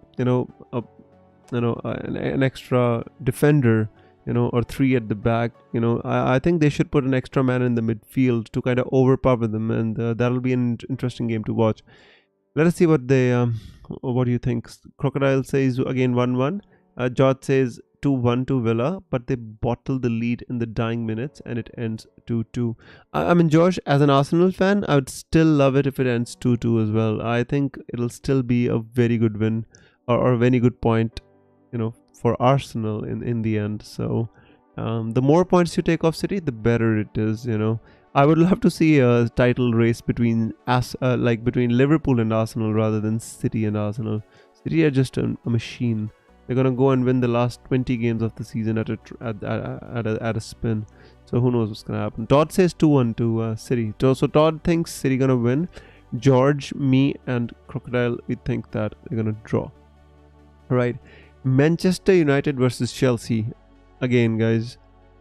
extra defender, or 3 at the back. I think they should put an extra man in the midfield to kind of overpower them, and that'll be an interesting game to watch. Let us see what they, what do you think? Crocodile says again 1-1. George says 2-1 to Villa, but they bottle the lead in the dying minutes and it ends 2-2. I mean, George, as an Arsenal fan, I would still love it if it ends 2-2 as well. I think it'll still be a very good win or a very good point, for Arsenal in the end. So the more points you take off City, the better it is. I would love to see a title race between between Liverpool and Arsenal rather than City and Arsenal. City are just a machine. They're gonna go and win the last 20 games of the season at a spin. So who knows what's gonna happen. Todd says 2-1 to City. So Todd thinks City gonna win. George, me, and Crocodile, we think that they're gonna draw. Right. Manchester United versus Chelsea. Again, guys,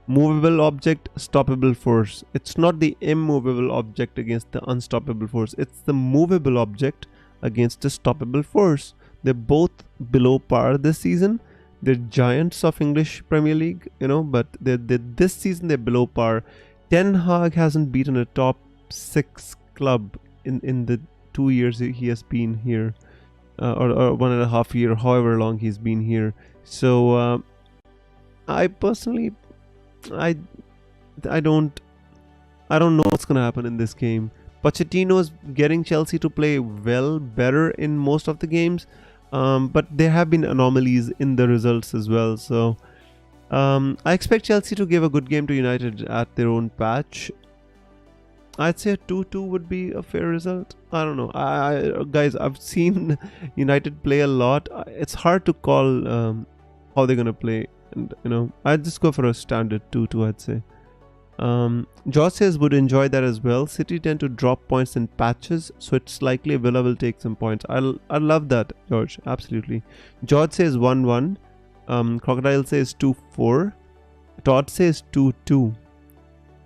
movable object, stoppable force. It's not the immovable object against the unstoppable force. It's the movable object against the stoppable force. They're both below par this season. They're giants of English Premier League, but this season they're below par. Ten Hag hasn't beaten a top 6 club in the 2 years he has been here. Or 1.5 years, however long he's been here. So I personally, I don't know what's gonna happen in this game. Pochettino's getting Chelsea to play better in most of the games, but there have been anomalies in the results as well. So I expect Chelsea to give a good game to United at their own patch. I'd say a 2-2 would be a fair result. I don't know. Guys, I've seen United play a lot. It's hard to call how they're gonna play, and I'd just go for a standard 2-2. I'd say. George says would enjoy that as well. City tend to drop points in patches, so it's likely Villa will take some points. I love that, George. Absolutely. George says 1-1. Crocodile says 2-4. Todd says 2-2.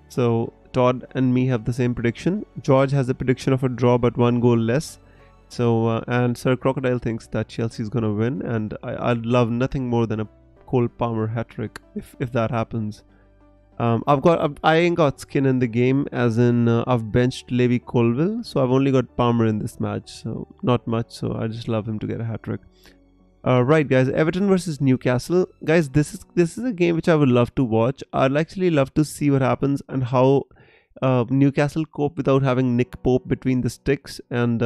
So Todd and me have the same prediction. George has a prediction of a draw but 1 goal less. So and Sir Crocodile thinks that Chelsea is gonna win, and I'd love nothing more than a Cole Palmer hat-trick if that happens. I ain't got skin in the game, as in I've benched Levy Colville, so I've only got Palmer in this match, so not much. So I just love him to get a hat-trick. Right, guys, Everton versus Newcastle. Guys, this is a game which I would love to watch. I'd actually love to see what happens and how Newcastle cope without having Nick Pope between the sticks. And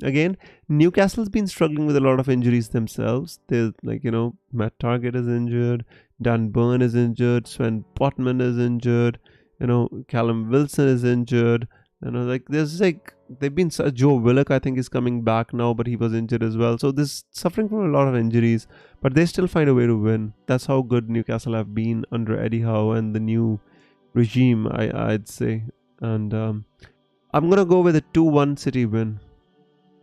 again, Newcastle's been struggling with a lot of injuries themselves. There's Matt Target is injured, Dan Burn is injured, Sven Botman is injured, Callum Wilson is injured. They've been Joe Willock, I think, is coming back now, but he was injured as well. So this suffering from a lot of injuries, but they still find a way to win. That's how good Newcastle have been under Eddie Howe and the new regime, I'd say. And I'm gonna go with a 2-1 City win.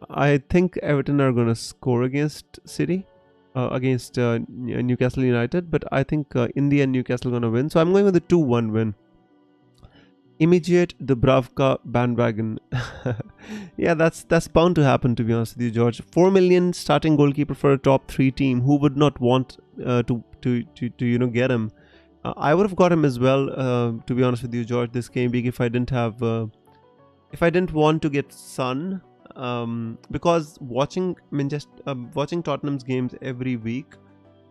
I think Everton are gonna score against City, against Newcastle United, but I think in the end Newcastle gonna win. So I'm going with a 2-1 win. Immediate Dubravka bandwagon. Yeah, that's bound to happen, to be honest with you, George. 4 million starting goalkeeper for a top 3 team. Who would not want to get him? I would have got him as well, to be honest with you, George, this game week, if I didn't want to get Son. because watching Tottenham's games every week,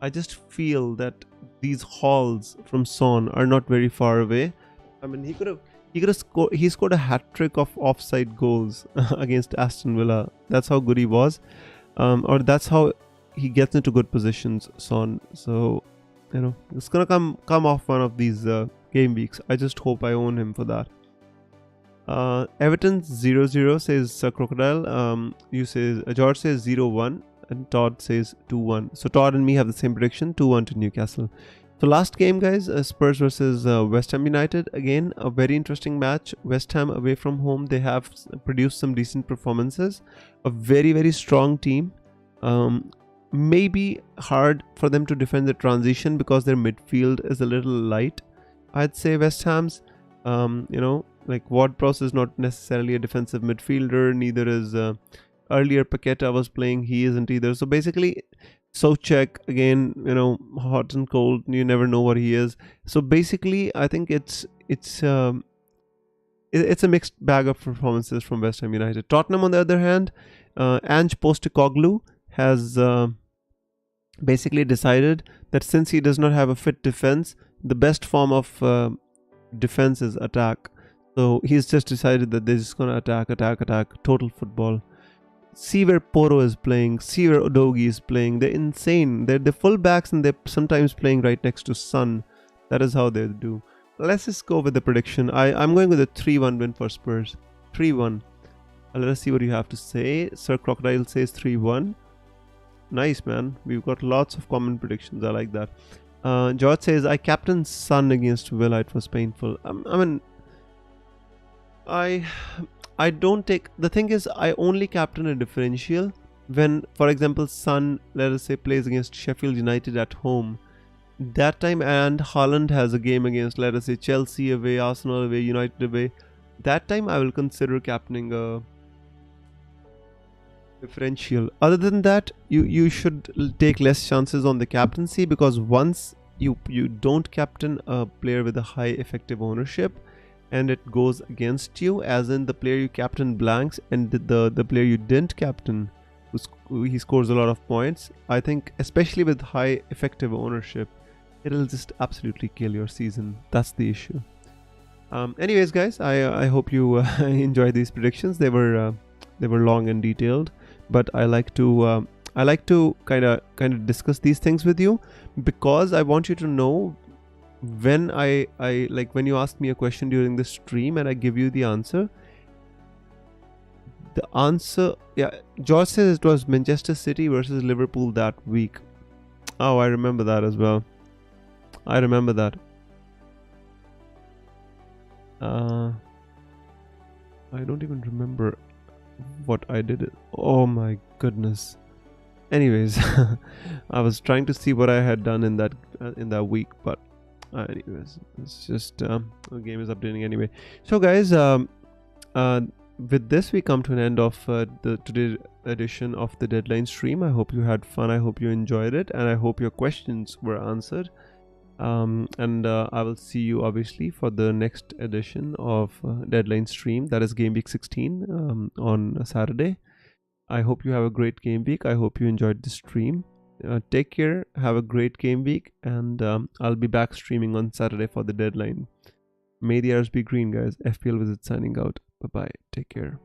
I just feel that these hauls from Son are not very far away. I mean, he scored a hat trick of offside goals against Aston Villa. That's how good he was, or that's how he gets into good positions, Son. So, it's gonna come off one of these game weeks. I just hope I own him for that. Everton 0-0 says Crocodile. George says 0-1, and Todd says 2-1. So Todd and me have the same prediction, 2-1 to Newcastle. So last game, guys, Spurs versus West Ham United. Again, a very interesting match. West Ham away from home, they have produced some decent performances. A very, very strong team. Maybe hard for them to defend the transition because their midfield is a little light. I'd say West Ham's, like Ward-Prowse is not necessarily a defensive midfielder. Neither is earlier Paqueta was playing. He isn't either. So basically, Soucek again, hot and cold. You never know what he is. So basically, I think it's a mixed bag of performances from West Ham United. Tottenham, on the other hand, Ange Postecoglou has basically decided that since he does not have a fit defense, the best form of defense is attack. So he's just decided that they're just gonna attack, total football. See where Poro is playing, see where Odogi is playing. They're insane. They're the fullbacks and they're sometimes playing right next to Son. That is how they do. Let's just go with the prediction. I'm going with a 3-1 win for Spurs. 3-1. Let us see what you have to say. Sir Crocodile says 3-1. Nice, man. We've got lots of common predictions. I like that. George says, I captained Son against Villa. It was painful. I don't take... The thing is, I only captain a differential when, for example, Son, let us say, plays against Sheffield United at home. That time, and Haaland has a game against, let us say, Chelsea away, Arsenal away, United away. That time, I will consider captaining a differential. Other than that, you should take less chances on the captaincy, because once you don't captain a player with a high effective ownership and it goes against you, as in the player you captain blanks and the player you didn't captain, he scores a lot of points. I think especially with high effective ownership, it'll just absolutely kill your season. That's the issue. Anyways, guys, I hope you enjoyed these predictions. They were long and detailed, but I like to kind of discuss these things with you, because I want you to know when I like when you ask me a question during the stream and I give you the answer. The answer, yeah, George says it was Manchester City versus Liverpool that week. Oh, I remember that as well. I remember that. I don't even remember what I did. Oh my goodness. Anyways, I was trying to see what I had done in that week, but anyways, it's just the game is updating anyway. So guys, with this we come to an end of today's edition of the Deadline stream. I hope you had fun. I hope you enjoyed it, and I hope your questions were answered. And I will see you obviously for the next edition of Deadline stream, that is game week 16 on a Saturday. I hope you have a great game week. I hope you enjoyed the stream. Take care, have a great game week, and I'll be back streaming on Saturday for the Deadline. May the arrows be green, guys. FPL Visit signing out. Bye bye. Take care.